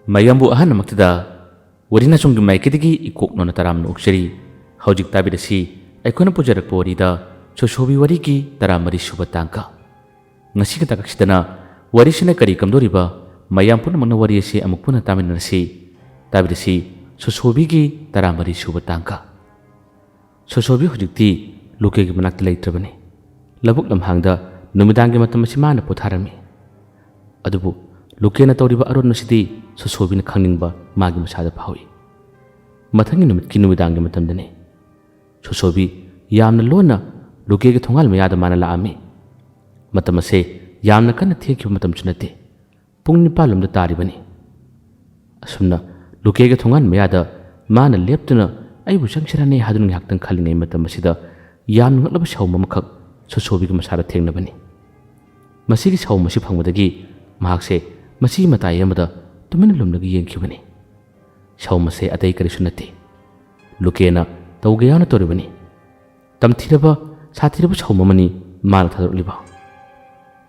mayambu ahan maktada warina chunggi maikidigi ikok nona taram nokshari hojik tabidasi aikona pujarak porida choshobi wariki taramari subatangka ngasi kita kaksidana warisina kari kamdoriba mayam pun mangna warisi amukpuna taminarasi tabidasi choshobi gi taramari subatangka choshobi hojikti luke gi manakta leitrabani labuk lamhangda numidangi matam simana potharami adubu lukena tawriba aron nasidi choshobi na khangingba magi masada phawi mathangi numit ki numidangi matamdane choshobi yamna lona luke gi thongal mayada mana laami matamase yamna kana thekhi matam chunate pung nipalum da taribani asumna luke gi thongal mayada mana leptuna aibu sangshirane hadun ngaktan khalingai matamasida yamna ngatlaba shawma makhak choshobi gi masara thengnabani masigi shawma si phangmadagi mahakse masi matai amada tumina lumnagi yengkhibani shawmase atai karisu nate lukena tawgeyana toribani tamthiraba sathiraba shawmamani mal thadurliba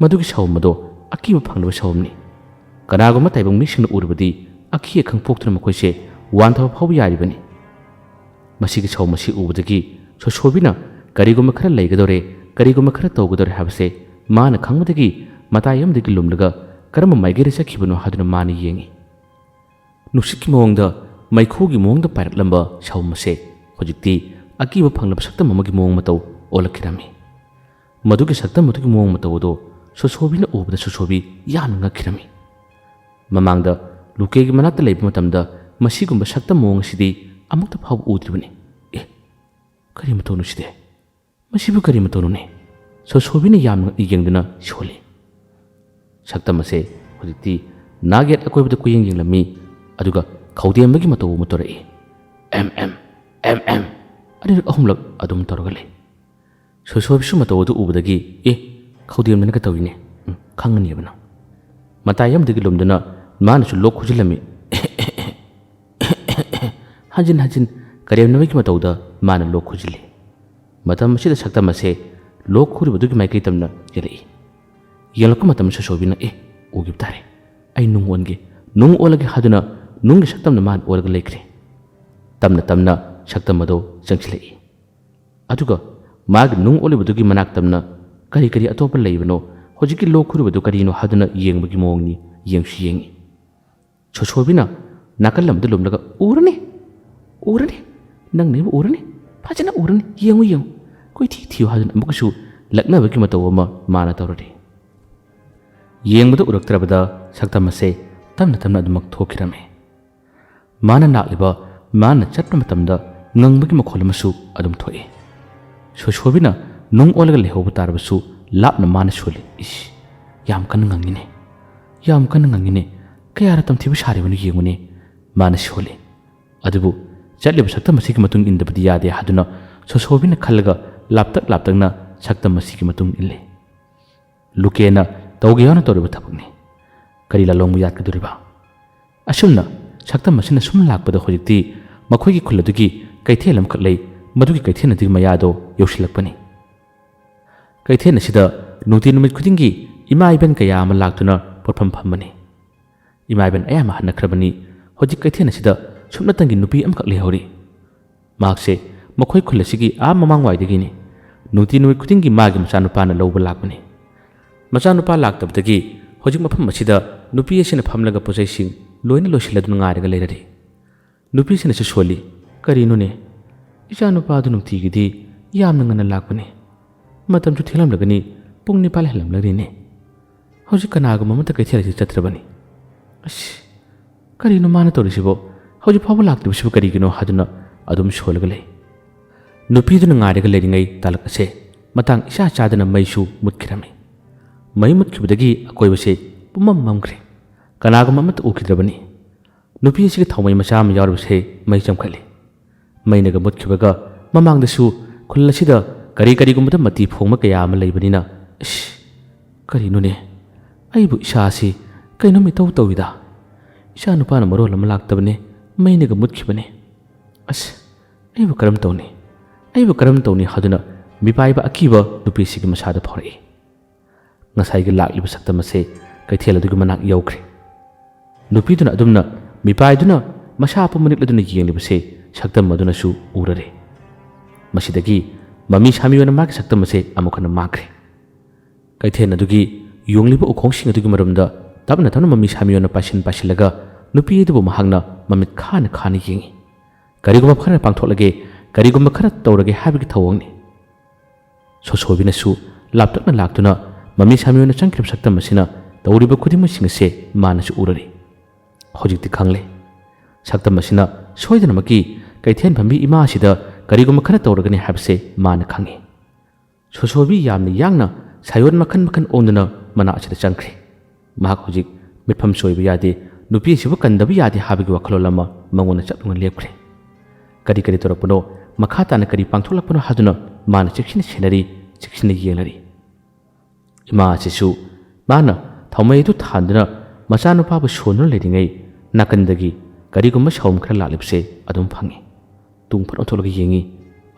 madugi shawmado akiba phanglaba shawmni kanaguma taibang mising urubadi akhi khangpoktra makoise wantha phawbi yaribani masigi shawmasi ubadagi choshobina kariguma khara leigadore kariguma khara tawgadore habse mana khangmadagi matai amdagi lumlaga karama maigere sakhibano haduna mani yengi nusikki mongda maikhogi mongda pairaklamba shawmase hojikti akiba phanglaba saktam amagi mong matau olakhirami madugi saktam madugi mong matau do sosobina ubada sosobi yana ngakhirami mamangda lukegi manakta leiba matamda masigumba saktam mong sidi amukta phab udribani kari matonu side masibu kari matonu ne sosobina yamna igengdana sholi saktamase hojikti naget akoibda kuyeng yenglami aduga khawdemagi matau motorai mm ani ahumlak adum torgale sosobisu matau du ubadagi khawdemna ka tawine khangani bana matayam digi lumdana manasu lok khujilami hajin karemnamagi matau da mana lok khujili matam sida saktamase lok khuribadugi maikai tamna yelai yelakku matam sosobina ugib tare ai nung onge nung olage haduna nung saktamna man olga lekre tamna saktamado changsilai aduga mag nung olibadugi manak tamna kari atopa leibano hojiki lokhurubadu karino haduna yengbagi mongni yengsi yengi chosobina nakalamda lumlaga urani nang ne urani phajana urani yengu koi thiu haduna amukasu laknabagi matawama mana tawrade yengbudu uraktrabada saktamase tamna adumak thokirame mana nakliba mana chatpa matamda ngangbagi makholamasu adum thoi chosobina nung olaga lehobu tarbasu lapna mana soli yam kan ngangine kayara tamthibu saribani yengune mana soli adubu chatliba saktamasi ki matung indabadi yade haduna chosobina khallaga laptakna saktamasi ki matung ille lukena tawgeyana toriba thapakni kari lalongmu yatkaduriba asumna saktamasina sum lakpada hojikti makhoigi khulladugi kaithelam khaklei madugi kaithena dig mayado yosilakpani kaithena sida nuti numit khudingi imaiben kaya ama laktuna porpham phammani imaiben ayama hanakrabani hojik kaithena sida sumnatangi nupi amkhakle hori makse makhoi khulasigi a mamang waidagini nuti numit khudingi magi machanupana lawba lakpani machanupa laktabdagi hojik mafam asida nupi asina phamlaga pojaising loina losiladuna ngaraga leirari nupi sina se soli karinune ichanupa adu nungtigidi yamna ngana lakpani matam chu thilamlagani pung nipal helamlarine hojik kanaga mamata kaithela chatrabani karino mana torisibo hojik phabu laktibisibo karigino haduna adum solaga lei nupi duna ngaraga leiringai talak ase matang isa chadana maisu mutkirami mai mutkibadagi akoibase pumam mamkre kanaga mamata ukidrabani nupi sigi thawmai macham yarbase mai chamkhali mainaga mutkibaga mamangdasu khulasida kari gumada mati phongma kaya ama leibanina karinune aibu isasi kaino mi tawida isa nupana marol ama laktabane mainaga mutkhibane aibu karam tawni haduna mipaiba akiba nupi sigi masada phori ngasai gi lakliba saktamase kaithela dugi manak yaukhre nupi duna adumna ꯃꯤꯄꯥꯏꯗꯨꯅ ꯃꯁꯥ ꯄꯨꯝꯅꯤꯛꯂꯗꯨꯅ ꯌꯦꯡꯂꯤꯕꯁꯦ ꯁꯛꯇꯝ ꯑꯗꯨꯅꯁꯨ ꯎꯔꯔꯦ꯫ ꯃꯁꯤꯗꯒꯤ ꯃꯃꯤ ꯁꯥꯃꯤ ꯑꯣꯏꯅ ꯃꯥꯒꯤ ꯁꯛꯇꯝ ꯑꯁꯦ ꯑꯃꯨꯛ ꯍꯟꯅ ꯃꯥꯡꯈ꯭ꯔꯦ꯫ ꯀꯩꯊꯦꯜ ꯑꯗꯨꯒꯤ ꯌꯣꯡꯂꯤꯕ ꯎꯈꯣꯡꯁꯤꯡ ꯑꯗꯨꯒꯤ ꯃꯔꯨꯝꯗ ꯇꯞꯅ ꯇꯞꯅ ꯃꯃꯤ ꯁꯥꯃꯤ ꯑꯣꯏꯅ ꯄꯥꯏꯁꯤꯜꯂꯒ ꯅꯨꯄꯤ ꯑꯗꯨꯕꯨ ꯃꯍꯥꯛꯅ ꯃꯃꯤꯠ ꯈꯥꯅ ꯈꯥꯅ ꯌꯦꯡꯉꯤ꯫ ꯀꯔꯤꯒꯨꯝꯕ ꯈꯔ ꯄꯥꯡꯊꯣꯛꯂꯒꯦ, ꯀꯔꯤꯒꯨꯝꯕ ꯈꯔ ꯇꯧꯔꯒꯦ ꯍꯥꯏꯕꯒꯤ ꯊꯧꯑꯣꯡꯅꯤ꯫ ꯁꯣꯁꯣꯕꯤꯅꯁꯨ ꯂꯥꯞꯇꯛꯅ ꯂꯥꯛꯇꯨꯅ ꯃꯃꯤ ꯁꯥꯃꯤ ꯑꯣꯏꯅ ꯆꯪꯈꯤꯕ ꯁꯛꯇꯝ ꯑꯁꯤꯅ ꯇꯧꯔꯤꯕ ꯈꯨꯗꯤꯡꯃꯛꯁꯤꯡ ꯑꯁꯦ ꯃꯥꯅꯁꯨ ꯎꯔꯔꯤ꯫ ꯍꯧꯖꯤꯛꯇꯤ ꯈꯪꯂꯦ ꯁꯛꯇꯝ ꯑꯁꯤꯅ ꯁꯣꯏꯗꯅꯃꯛꯀꯤ ꯀꯩꯊꯦꯜ ꯐꯝꯕꯤ ꯏꯃꯥ ꯑꯁꯤꯗ ꯀꯔꯤꯒꯨꯝꯕ ꯈꯔ ꯇꯧꯔꯒꯅꯤ ꯍꯥꯏꯕꯁꯦ ꯃꯥꯅ ꯈꯪꯉꯤ꯫ ꯁꯣꯁꯣꯕꯤ ꯌꯥꯝꯅ ꯌꯥꯡꯅ ꯁꯥꯌꯣꯟ ꯃꯈꯟ ꯃꯈꯟ ꯑꯣꯟꯗꯨꯅ ꯃꯅꯥ ꯑꯁꯤꯗ ꯆꯪꯈ꯭ꯔꯦ꯫ ꯃꯍꯥꯛ ꯍꯧꯖꯤꯛ ꯃꯤꯠꯐꯝ ꯁꯣꯏꯕ ꯌꯥꯗꯦ, ꯅꯨꯄꯤ ꯑꯁꯤꯕꯨ ꯀꯟꯗꯕ ꯌꯥꯗꯦ ꯍꯥꯏꯕꯒꯤ ꯋꯥꯈꯜꯂꯣꯟ ꯑꯃ ꯃꯉꯣꯟꯗ ꯆꯞꯅ ꯂꯦꯞꯈ꯭ꯔꯦ꯫ ꯀꯔꯤ ꯀꯔꯤ ꯇꯧꯔꯛꯄꯅꯣ, ꯃꯈꯥ ꯇꯥꯅ ꯀꯔꯤ ꯄꯥꯡꯊꯣꯛꯂꯛꯄꯅꯣ ꯍꯥꯏꯗꯨꯅ ꯃꯥꯅ ꯆꯦꯛꯁꯤꯟꯅ ꯁꯦꯟꯅꯔꯤ, ꯆꯦꯛꯁꯤꯟꯅ ꯌꯦꯡꯂꯔꯤ꯫ ꯏꯃꯥ ꯑꯁꯤꯁꯨ ꯃꯥꯅ ꯊꯥꯎꯃꯩ ꯑꯗꯨ ꯊꯥꯟꯗꯨꯅ ꯃꯆꯥꯅꯨꯄꯥꯕꯨ ꯁꯣꯟꯗꯨꯅ ꯂꯩꯔꯤꯉꯩ ꯅꯥꯀꯟꯗꯒꯤ ꯀꯔꯤꯒꯨꯝꯕ ꯁꯥꯎꯝ ꯈꯔ ꯂꯥꯛꯂꯤꯕꯁꯦ ꯑꯗꯨꯝ ꯐꯪꯉꯤ꯫ ꯇꯨꯡ ꯐꯠ ꯑꯣꯟꯊꯣꯛꯂꯒ ꯌꯦꯡꯉꯤ,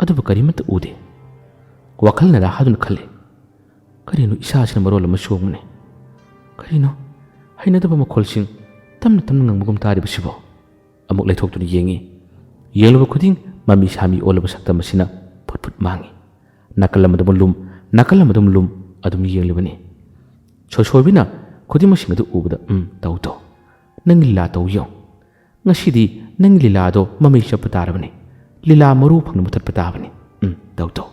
ꯑꯗꯨꯕꯨ ꯀꯔꯤꯃꯠꯇ ꯎꯗꯦ꯫ ꯋꯥꯈꯜꯅꯔꯥ ꯍꯥꯏꯗꯨꯅ ꯈꯜꯂꯤ꯫ ꯀꯔꯤꯅꯣ ꯏꯁꯥꯁꯤꯅ ꯃꯔꯣꯜ ꯑꯃ ꯁꯣꯡꯕꯅꯦ? ꯀꯔꯤꯅꯣ ꯍꯩꯅꯗꯕ ꯃꯈꯣꯜꯁꯤꯡ ꯇꯞꯅ ꯇꯞꯅ ꯉꯪꯕꯒꯨꯝ ꯇꯥꯔꯤꯕꯁꯤꯕꯣ? ꯑꯃꯨꯛ ꯂꯩꯊꯣꯛꯇꯨꯅ ꯌꯦꯡꯉꯤ꯫ ꯌꯦꯡꯂꯨꯕ ꯈꯨꯗꯤꯡ ꯃꯃꯤ ꯁꯥꯃꯤ ꯑꯣꯜꯂꯕ ꯁꯛꯇꯝ ꯑꯁꯤꯅ ꯐꯨꯠ ꯐꯨꯠ ꯃꯥꯡꯉꯤ꯫ ꯅꯥꯀꯜ ꯑꯃꯗ ꯂꯨꯝ, ꯅꯥꯀꯜ ꯑꯃꯗ ꯂꯨꯝ ꯑꯗꯨꯝ ꯌꯦꯡꯂꯤꯕꯅꯤ꯫ ꯁꯣꯁꯣꯕꯤꯅ ꯈꯨꯗꯤꯡꯃꯛꯁꯤꯡ ꯑꯗꯨ ꯎꯕꯗ ꯇꯧ ꯇꯧ, ꯅꯪꯒꯤ ꯂꯤꯂꯥ ꯇꯧ ꯌꯦꯡꯉꯨ꯫ ꯉꯁꯤꯗꯤ ꯅꯪꯒꯤ ꯂꯤꯂꯥꯗꯣ ꯃꯃꯩ ꯆꯠꯄ ꯇꯥꯔꯕꯅꯤ, ꯂꯤꯂꯥ ꯃꯔꯨ ꯐꯪꯅ ꯃꯨꯊꯠꯄ ꯇꯥꯕꯅꯤ꯫ ꯇꯧ ꯇꯧ꯫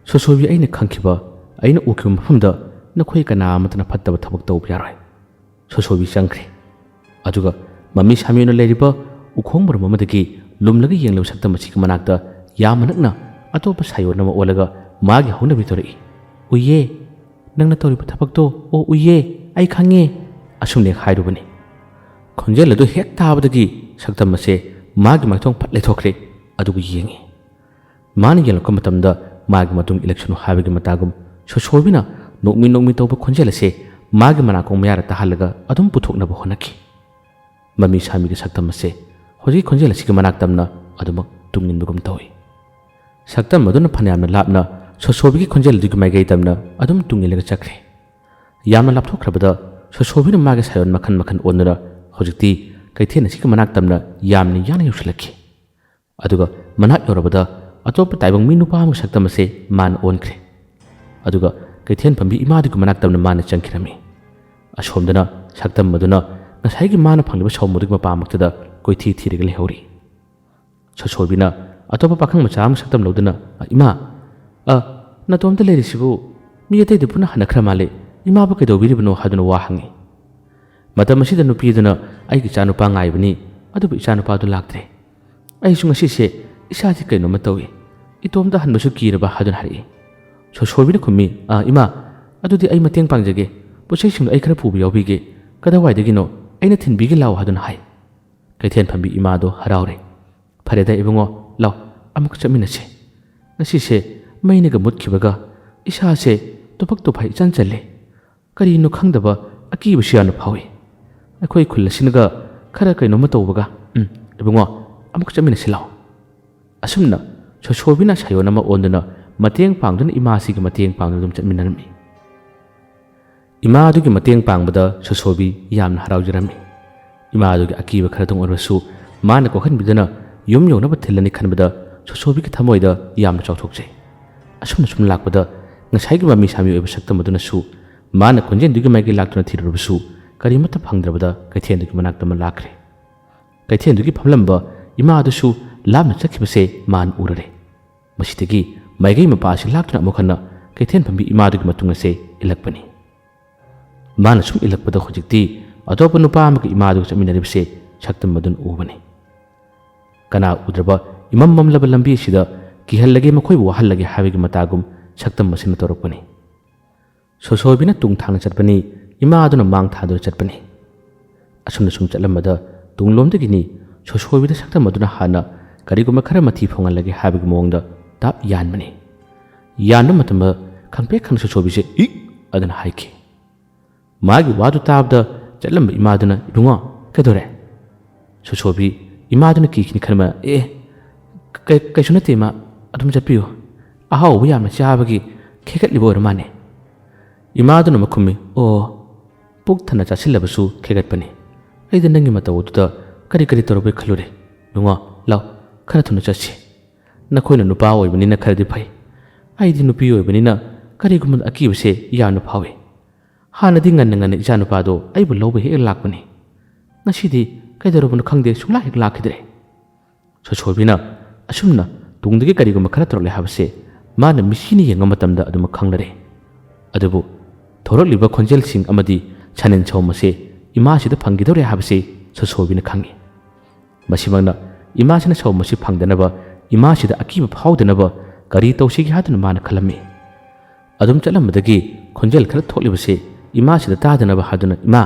ꯁꯣꯁꯣꯕꯤ, ꯑꯩꯅ ꯈꯪꯈꯤꯕ, ꯑꯩꯅ ꯎꯈꯤꯕ ꯃꯐꯝꯗ ꯅꯈꯣꯏ ꯀꯅꯥ ꯑꯃꯠꯇꯅ ꯐꯠꯇꯕ ꯊꯕꯛ ꯇꯧꯕ ꯌꯥꯔꯣꯏ꯫ ꯁꯣꯁꯣꯕꯤ ꯆꯪꯈ꯭ꯔꯦ꯫ ꯑꯗꯨꯒ ꯃꯃꯤ ꯁꯥꯃꯤ ꯑꯣꯏꯅ ꯂꯩꯔꯤꯕ ꯎꯈꯣꯡ ꯃꯔꯨꯝ ꯑꯃꯗꯒꯤ ꯂꯨꯝꯂꯒ ꯌꯦꯡꯂꯤꯕ ꯁꯛꯇꯝ ꯑꯁꯤꯒꯤ ꯃꯅꯥꯛꯇ ꯌꯥꯝꯅ ꯅꯛꯅ ꯑꯇꯣꯞꯄ ꯁꯥꯌꯣꯟ ꯑꯃ ꯑꯣꯜꯂꯒ ꯃꯥꯒꯤ ꯍꯧꯅꯕꯤ ꯇꯧꯔꯛꯏ꯫ ꯎꯏꯌꯦ, ꯅꯪꯅ ꯇꯧꯔꯤꯕ ꯊꯕꯛꯇꯣ, ꯑꯣ ꯎꯏꯌꯦ, ꯑꯩ ꯈꯪꯉꯦ ꯑꯁꯨꯝꯅ ꯍꯥꯏꯔꯨꯕꯅꯤ꯫ ꯈꯣꯟꯖꯦꯜ ꯑꯗꯨ ꯍꯦꯛ ꯇꯥꯕꯗꯒꯤ ꯁꯛꯇꯝ ꯑꯁꯦ ꯃꯥꯒꯤ ꯃꯥꯏꯊꯣꯡ ꯐꯠ ꯂꯩꯊꯣꯛꯈ꯭ꯔꯦ꯫ ꯑꯗꯨꯒ ꯌꯦꯡꯉꯤ꯫ ꯃꯥꯅ ꯌꯦꯡꯂꯛꯄ ꯃꯇꯝꯗ ꯃꯥꯒꯤ ꯃꯇꯨꯡ ꯏꯜꯂꯛꯁꯅꯨ ꯍꯥꯏꯕꯒꯤ ꯃꯇꯥꯒꯨꯝ ꯁꯣꯁꯣꯕꯤꯅ ꯅꯣꯛꯃꯤ ꯅꯣꯛꯃꯤ ꯇꯧꯕ ꯈꯣꯟꯖꯦꯜ ꯑꯁꯦ ꯃꯥꯒꯤ ꯃꯅꯥꯀꯣꯡ ꯃꯌꯥꯗ ꯇꯥꯍꯜꯂꯒ ꯑꯗꯨꯝ ꯄꯨꯊꯣꯛꯅꯕ ꯍꯣꯠꯅꯈꯤ꯫ ꯃꯃꯤ ꯁꯥꯃꯤꯒꯤ ꯁꯛꯇꯝ ꯑꯁꯦ ꯍꯧꯖꯤꯛ ꯈꯣꯟꯖꯦꯜ ꯑꯁꯤꯒꯤ ꯃꯅꯥꯛ ꯇꯝꯅ ꯑꯗꯨꯃꯛ ꯇꯨꯡꯏꯟꯕꯒꯨꯝ ꯇꯧꯏ꯫ ꯁꯛꯇꯝ ꯑꯗꯨꯅ ꯐꯅꯌꯥꯝꯅ ꯂꯥꯞꯅ ꯁꯣꯁꯣꯕꯤꯒꯤ ꯈꯣꯟꯖꯦꯜ ꯑꯗꯨꯒꯤ ꯃꯥꯏꯀꯩ ꯇꯝꯅ ꯑꯗꯨꯝ ꯇꯨꯡꯏꯜꯂꯒ ꯆꯠꯈ꯭ꯔꯦ꯫ ꯌꯥꯝꯅ ꯂꯥꯞꯊꯣꯛꯈ꯭ꯔꯕꯗ ꯁꯣꯁꯣꯕꯤꯅ ꯃꯥꯒꯤ ꯁꯥꯌꯣꯟ ꯃꯈꯟ ꯃꯈꯟ ꯑꯣꯟꯗꯨꯅ ꯍꯧꯖꯤꯛꯇꯤ ꯀꯩꯊꯦꯜ ꯑꯁꯤꯒꯤ ꯃꯅꯥꯛ ꯇꯝꯅ ꯌꯥꯝꯅ ꯌꯥꯡꯅ ꯌꯧꯁꯤꯜꯂꯛꯈꯤ꯫ ꯑꯗꯨꯒ ꯃꯅꯥꯛ ꯌꯧꯔꯕꯗ ꯑꯇꯣꯞꯄ ꯇꯥꯏꯕꯪ ꯃꯤ ꯅꯨꯄꯥ ꯑꯃꯒꯤ ꯁꯛꯇꯝ ꯑꯁꯦ ꯃꯥꯅ ꯑꯣꯟꯈ꯭ꯔꯦ꯫ ꯑꯗꯨꯒ ꯀꯩꯊꯦꯜ ꯐꯝꯕꯤ ꯏꯃꯥꯗꯨꯒꯤ ꯃꯅꯥꯛ ꯇꯝꯅ ꯃꯥꯅ ꯆꯪꯈꯤꯔꯝꯃꯤ꯫ ꯑꯁꯣꯝꯗꯅ ꯁꯛꯇꯝ ꯑꯗꯨꯅ ꯉꯁꯥꯏꯒꯤ ꯃꯥꯅ ꯐꯪꯂꯤꯕ ꯁꯥꯎꯝ ꯑꯗꯨꯒꯤ ꯃꯄꯥꯃꯛꯇꯗ ꯀꯣꯏꯊꯤ ꯊꯤꯔꯒ ꯂꯩꯍꯧꯔꯤ꯫ ꯁꯣꯁꯣꯕꯤꯅ ꯑꯇꯣꯞꯄ ꯄꯥꯈꯪ ꯃꯆꯥ ꯑꯃ ꯁꯛꯇꯝ ꯂꯧꯗꯨꯅ, ꯏꯃꯥ, ꯅꯇꯣꯝꯇ ꯂꯩꯔꯤꯁꯤꯕꯨ ꯃꯤ ꯑꯇꯩꯗꯤ ꯄꯨꯟꯅ ꯍꯟꯅꯈ꯭ꯔ ꯃꯥꯜꯂꯦ, ꯏꯃꯥꯕꯨ ꯀꯩꯗꯧꯕꯤꯔꯤꯕꯅꯣ ꯍꯥꯏꯗꯨꯅ ꯋꯥ ꯍꯪꯉꯤ꯫ ꯃꯇꯝ ꯑꯁꯤꯗ ꯅꯨꯄꯤ ꯑꯗꯨꯅ, ꯑꯩꯒꯤ ꯏꯆꯥꯅꯨꯄꯥ ꯉꯥꯏꯕꯅꯤ, ꯑꯗꯨꯕꯨ ꯏꯆꯥꯅꯨꯄꯥꯗꯨ ꯂꯥꯛꯇ꯭ꯔꯦ꯫ ꯑꯩꯁꯨ ꯉꯁꯤꯁꯦ ꯏꯁꯥꯁꯤ ꯀꯩꯅꯣꯝꯃ ꯇꯧꯏ, ꯏꯇꯣꯝꯇ ꯍꯟꯕꯁꯨ ꯀꯤꯔꯕ ꯍꯥꯏꯗꯨꯅ ꯍꯥꯏꯔꯛꯏ꯫ ꯁꯣꯁꯣꯕꯤꯅ ꯈꯨꯝꯃꯤ, ꯏꯃꯥ, ꯑꯗꯨꯗꯤ ꯑꯩ ꯃꯇꯦꯡ ꯄꯥꯡꯖꯒꯦ, ꯄꯣꯠꯆꯩꯁꯤꯡꯗꯣ ꯑꯩ ꯈꯔ ꯄꯨꯕ ꯌꯥꯎꯕꯤꯒꯦ, ꯀꯗꯥꯏꯋꯥꯏꯗꯒꯤꯅꯣ, ꯑꯩꯅ ꯊꯤꯟꯕꯤꯒꯦ ꯂꯥꯎ ꯍꯥꯏꯗꯨꯅ ꯍꯥꯏ꯫ ꯀꯩꯊꯦꯜ ꯐꯝꯕꯤ ꯏꯃꯥꯗꯣ ꯍꯔꯥꯎꯔꯦ꯫ ꯐꯔꯦꯗ ꯏꯕꯨꯡꯉꯣ, ꯂꯥꯎ ꯑꯃꯨꯛ ꯆꯠꯃꯤꯟꯅꯁꯦ꯫ ꯉꯁꯤꯁꯦ ꯃꯩꯅꯒ ꯃꯨꯠꯈꯤꯕꯒ ꯏꯁꯥꯁꯦ ꯇꯨꯐꯛ ꯇꯨꯐꯥꯏ ꯏꯆꯟ ꯆꯜꯂꯦ, ꯀꯔꯤꯅꯣ ꯈꯪꯗꯕ ꯑꯀꯤꯕꯁꯨ ꯌꯥꯝꯅ ꯐꯥꯎꯏ꯫ ꯑꯩꯈꯣꯏ ꯈꯨꯜ ꯑꯁꯤꯅꯒ ꯈꯔ ꯀꯩꯅꯣꯝꯃ ꯇꯧꯕꯒ, ꯏꯕꯨꯡꯉꯣ ꯑꯃꯨꯛ ꯆꯠꯃꯤꯟꯅꯁꯤ ꯂꯥꯎ꯫ ꯑꯁꯨꯝꯅ ꯁꯣꯁꯣꯕꯤꯅ ꯁꯥꯌꯣꯟ ꯑꯃ ꯑꯣꯟꯗꯨꯅ ꯃꯇꯦꯡ ꯄꯥꯡꯗꯨꯅ ꯏꯃꯥꯁꯤꯒꯤ ꯃꯇꯦꯡ ꯄꯥꯡꯗꯨꯅ ꯑꯗꯨꯝ ꯆꯠꯃꯤꯟꯅꯔꯝꯃꯤ꯫ ꯏꯃꯥ ꯑꯗꯨꯒꯤ ꯃꯇꯦꯡ ꯄꯥꯡꯕꯗ ꯁꯣꯁꯣꯕꯤ ꯌꯥꯝꯅ ꯍꯔꯥꯎꯖꯔꯝꯃꯤ꯫ ꯏꯃꯥ ꯑꯗꯨꯒꯤ ꯑꯀꯤꯕ ꯈꯔꯗꯪ ꯑꯣꯏꯔꯕꯁꯨ ꯃꯥꯅ ꯀꯣꯛꯍꯟꯕꯤꯗꯨꯅ ꯌꯨꯝ ꯌꯧꯅꯕ ꯊꯤꯜꯂꯅꯤ ꯈꯟꯕꯗ ꯁꯣꯁꯣꯕꯤꯒꯤ ꯊꯃꯣꯏꯗ ꯌꯥꯝꯅ ꯆꯥꯎꯊꯣꯛꯆꯩ꯫ ꯑꯁꯨꯝꯅ ꯁꯨꯝ ꯂꯥꯛꯄꯗ ꯉꯁꯥꯏꯒꯤ ꯃꯃꯤ ꯁꯥꯃꯤ ꯑꯣꯏꯕ ꯁꯛꯇꯝ ꯑꯗꯨꯅꯁꯨ ꯃꯥꯅ ꯈꯣꯟꯖꯦꯜꯗꯨꯒꯤ ꯃꯥꯏꯀꯩ ꯂꯥꯛꯇꯨꯅ ꯊꯤꯔꯨꯔꯕꯁꯨ ꯀꯔꯤꯃꯠꯇ ꯐꯪꯗ꯭ꯔꯕꯗ ꯀꯩꯊꯦꯜꯗꯨꯒꯤ ꯃꯅꯥꯛꯇ ꯑꯃ ꯂꯥꯛꯈ꯭ꯔꯦ꯫ ꯀꯩꯊꯦꯜꯗꯨꯒꯤ ꯐꯝꯂꯝꯕ ꯏꯃꯥ ꯑꯗꯨꯁꯨ ꯂꯥꯞꯅ ꯆꯠꯈꯤꯕꯁꯦ ꯃꯥꯅ ꯎꯔꯔꯦ꯫ ꯃꯁꯤꯗꯒꯤ ꯃꯥꯏꯀꯩ ꯃꯄꯥ ꯑꯁꯤ ꯂꯥꯛꯇꯨꯅ ꯑꯃꯨꯛ ꯍꯟꯅ ꯀꯩꯊꯦꯜ ꯐꯝꯕꯤ ꯏꯃꯥꯗꯨꯒꯤ ꯃꯇꯨꯡ ꯑꯁꯦ ꯏꯜꯂꯛꯄꯅꯤ꯫ ꯃꯥꯅ ꯁꯨꯝ ꯏꯜꯂꯛꯄꯗ ꯍꯧꯖꯤꯛꯇꯤ ꯑꯇꯣꯞꯄ ꯅꯨꯄꯥ ꯑꯃꯒ ꯏꯃꯥꯗꯨꯒ ꯆꯠꯃꯤꯟꯅꯔꯤꯕꯁꯦ ꯁꯛꯇꯝ ꯑꯗꯨꯅ ꯎꯕꯅꯤ꯫ ꯀꯅꯥ ꯎꯗ꯭ꯔꯕ ꯏꯃꯝ ꯃꯝꯂꯕ ꯂꯝꯕꯤ ꯑꯁꯤꯗ ꯀꯤꯍꯜꯂꯒꯦ, ꯃꯈꯣꯏꯕꯨ ꯋꯥꯍꯜꯂꯒꯦ ꯍꯥꯏꯕꯒꯤ ꯃꯇꯥꯒꯨꯝ ꯁꯛꯇꯝ ꯑꯁꯤꯅ ꯇꯧꯔꯛꯄꯅꯤ꯫ ꯁꯣꯁꯣꯕꯤꯅ ꯇꯨꯡ ꯊꯥꯡꯅ ꯆꯠꯄꯅꯤ, ꯏꯃꯥ ꯑꯗꯨꯅ ꯃꯥꯡ ꯊꯥꯗꯨꯅ ꯆꯠꯄꯅꯤ꯫ ꯑꯁꯨꯝꯅ ꯁꯨꯝ ꯆꯠꯂꯝꯕꯗ ꯇꯨꯡꯂꯣꯝꯗꯒꯤꯅꯤ ꯁꯣꯁꯣꯕꯤꯗ ꯁꯛꯇꯝ ꯑꯗꯨꯅ ꯍꯥꯟꯅ ꯀꯔꯤꯒꯨꯝꯕ ꯈꯔ ꯃꯊꯤ ꯐꯪꯍꯜꯂꯒꯦ ꯍꯥꯏꯕꯒꯤ ꯃꯑꯣꯡꯗ ꯇꯥꯞ ꯌꯥꯟꯕꯅꯤ꯫ ꯌꯥꯟꯕ ꯃꯇꯝꯗ ꯈꯪꯄ꯭ꯔꯦꯛ ꯈꯪꯅ ꯁꯣꯁꯣꯕꯤꯁꯦ ꯏꯛ ꯑꯗꯨꯅ ꯍꯥꯏꯈꯤ꯫ ꯃꯥꯒꯤ ꯋꯥꯗꯨ ꯇꯥꯕꯗ ꯆꯠꯂꯝꯕ ꯏꯃꯥꯗꯨꯅ, ꯏꯕꯨꯡꯉꯣ ꯀꯩꯗꯧꯔꯦ? ꯁꯣꯁꯣꯕꯤ ꯏꯃꯥꯗꯨꯅ ꯀꯤꯈꯤꯅꯤ ꯈꯟꯕ, ꯀꯩꯁꯨ ꯅꯠꯇꯦ ꯏꯃꯥ, ꯑꯗꯨꯝ ꯆꯠꯄꯤꯌꯨ, ꯑꯍꯥꯎꯕ ꯌꯥꯝꯅ ꯆꯥꯕꯒꯤ ꯈꯦꯒꯠꯂꯤꯕ ꯑꯣꯏꯔ ꯃꯥꯜꯂꯦ꯫ ꯏꯃꯥꯗꯨꯅ ꯃꯈꯨꯝꯃꯤ, ꯑꯣ, ꯄꯨꯛ ꯊꯟꯅ ꯆꯥꯁꯤꯜꯂꯕꯁꯨ ꯈꯦꯒꯠꯄꯅꯤ, ꯑꯩꯗ ꯅꯪꯒꯤ ꯃꯇꯧ ꯑꯗꯨꯗ ꯀꯔꯤ ꯀꯔꯤ ꯇꯧꯔꯛꯄꯩ ꯈꯜꯂꯨꯔꯦ ꯅꯨꯡꯉꯣ ꯂꯥꯎ ꯈꯔ ꯊꯨꯅ ꯆꯠꯁꯤ ꯅꯈꯣꯏꯅ ꯅꯨꯄꯥ ꯑꯣꯏꯕꯅꯤꯅ ꯈꯔꯗꯤ ꯐꯩ ꯑꯩꯗꯤ ꯅꯨꯄꯤ ꯑꯣꯏꯕꯅꯤꯅ ꯀꯔꯤꯒꯨꯝꯕ ꯑꯀꯤꯕꯁꯦ ꯌꯥꯝꯅ ꯐꯥꯎꯏ ꯍꯥꯟꯅꯗꯤ ꯉꯟꯅ ꯏꯆꯥꯅꯨꯄꯥꯗꯣ ꯑꯩꯕꯨ ꯂꯧꯕ ꯍꯦꯛ ꯂꯥꯛꯄꯅꯤ ꯉꯁꯤꯗꯤ ꯀꯩꯗꯧꯔꯕꯅꯣ ꯈꯪꯗꯦ ꯁꯨꯡꯂꯥꯛ ꯍꯦꯛ ꯂꯥꯛꯈꯤꯗ꯭ꯔꯦ ꯁꯣꯁꯣꯏꯕꯤꯅ ꯑꯁꯨꯝꯅ ꯇꯨꯡꯗꯒꯤ ꯀꯔꯤꯒꯨꯝꯕ ꯈꯔ ꯇꯧꯔꯛꯂꯦ ꯍꯥꯏꯕꯁꯦ ꯃꯥꯅ ꯃꯤꯠꯁꯤꯅ ꯌꯦꯡꯕ ꯃꯇꯝꯗ ꯑꯗꯨꯃꯛ ꯈꯪꯂꯔꯦ ꯑꯗꯨꯕꯨ ꯊꯣꯔꯛꯂꯤꯕ ꯈꯣꯟꯖꯦꯜꯁꯤꯡ ꯑꯃꯗꯤ ꯁꯅꯤꯟ ꯁꯧꯃꯁꯦ ꯏꯃꯥꯁꯤꯗ ꯐꯪꯈꯤꯗꯧꯔꯦ ꯍꯥꯏꯕꯁꯤ ꯁꯣꯁꯣꯏꯕꯤꯅ ꯈꯪꯉꯤ ꯃꯁꯤꯃꯛꯅ ꯏꯃꯥꯁꯤꯅ ꯁꯧꯃꯁꯤ ꯐꯪꯗꯅꯕ ꯏꯃꯥꯁꯤꯗ ꯑꯀꯤꯕ ꯐꯥꯎꯗꯅꯕ ꯀꯔꯤ ꯇꯧꯁꯤꯒꯦ ꯍꯥꯏꯗꯨꯅ ꯃꯥꯅ ꯈꯜꯂꯝꯃꯤ ꯑꯗꯨꯝ ꯆꯠꯂꯝꯕꯗꯒꯤ ꯈꯣꯟꯖꯦꯜ ꯈꯔ ꯊꯣꯛꯂꯤꯕꯁꯤ ꯏꯃꯥꯁꯤꯗ ꯇꯥꯗꯅꯕ ꯍꯥꯏꯗꯨꯅ ꯏꯃꯥ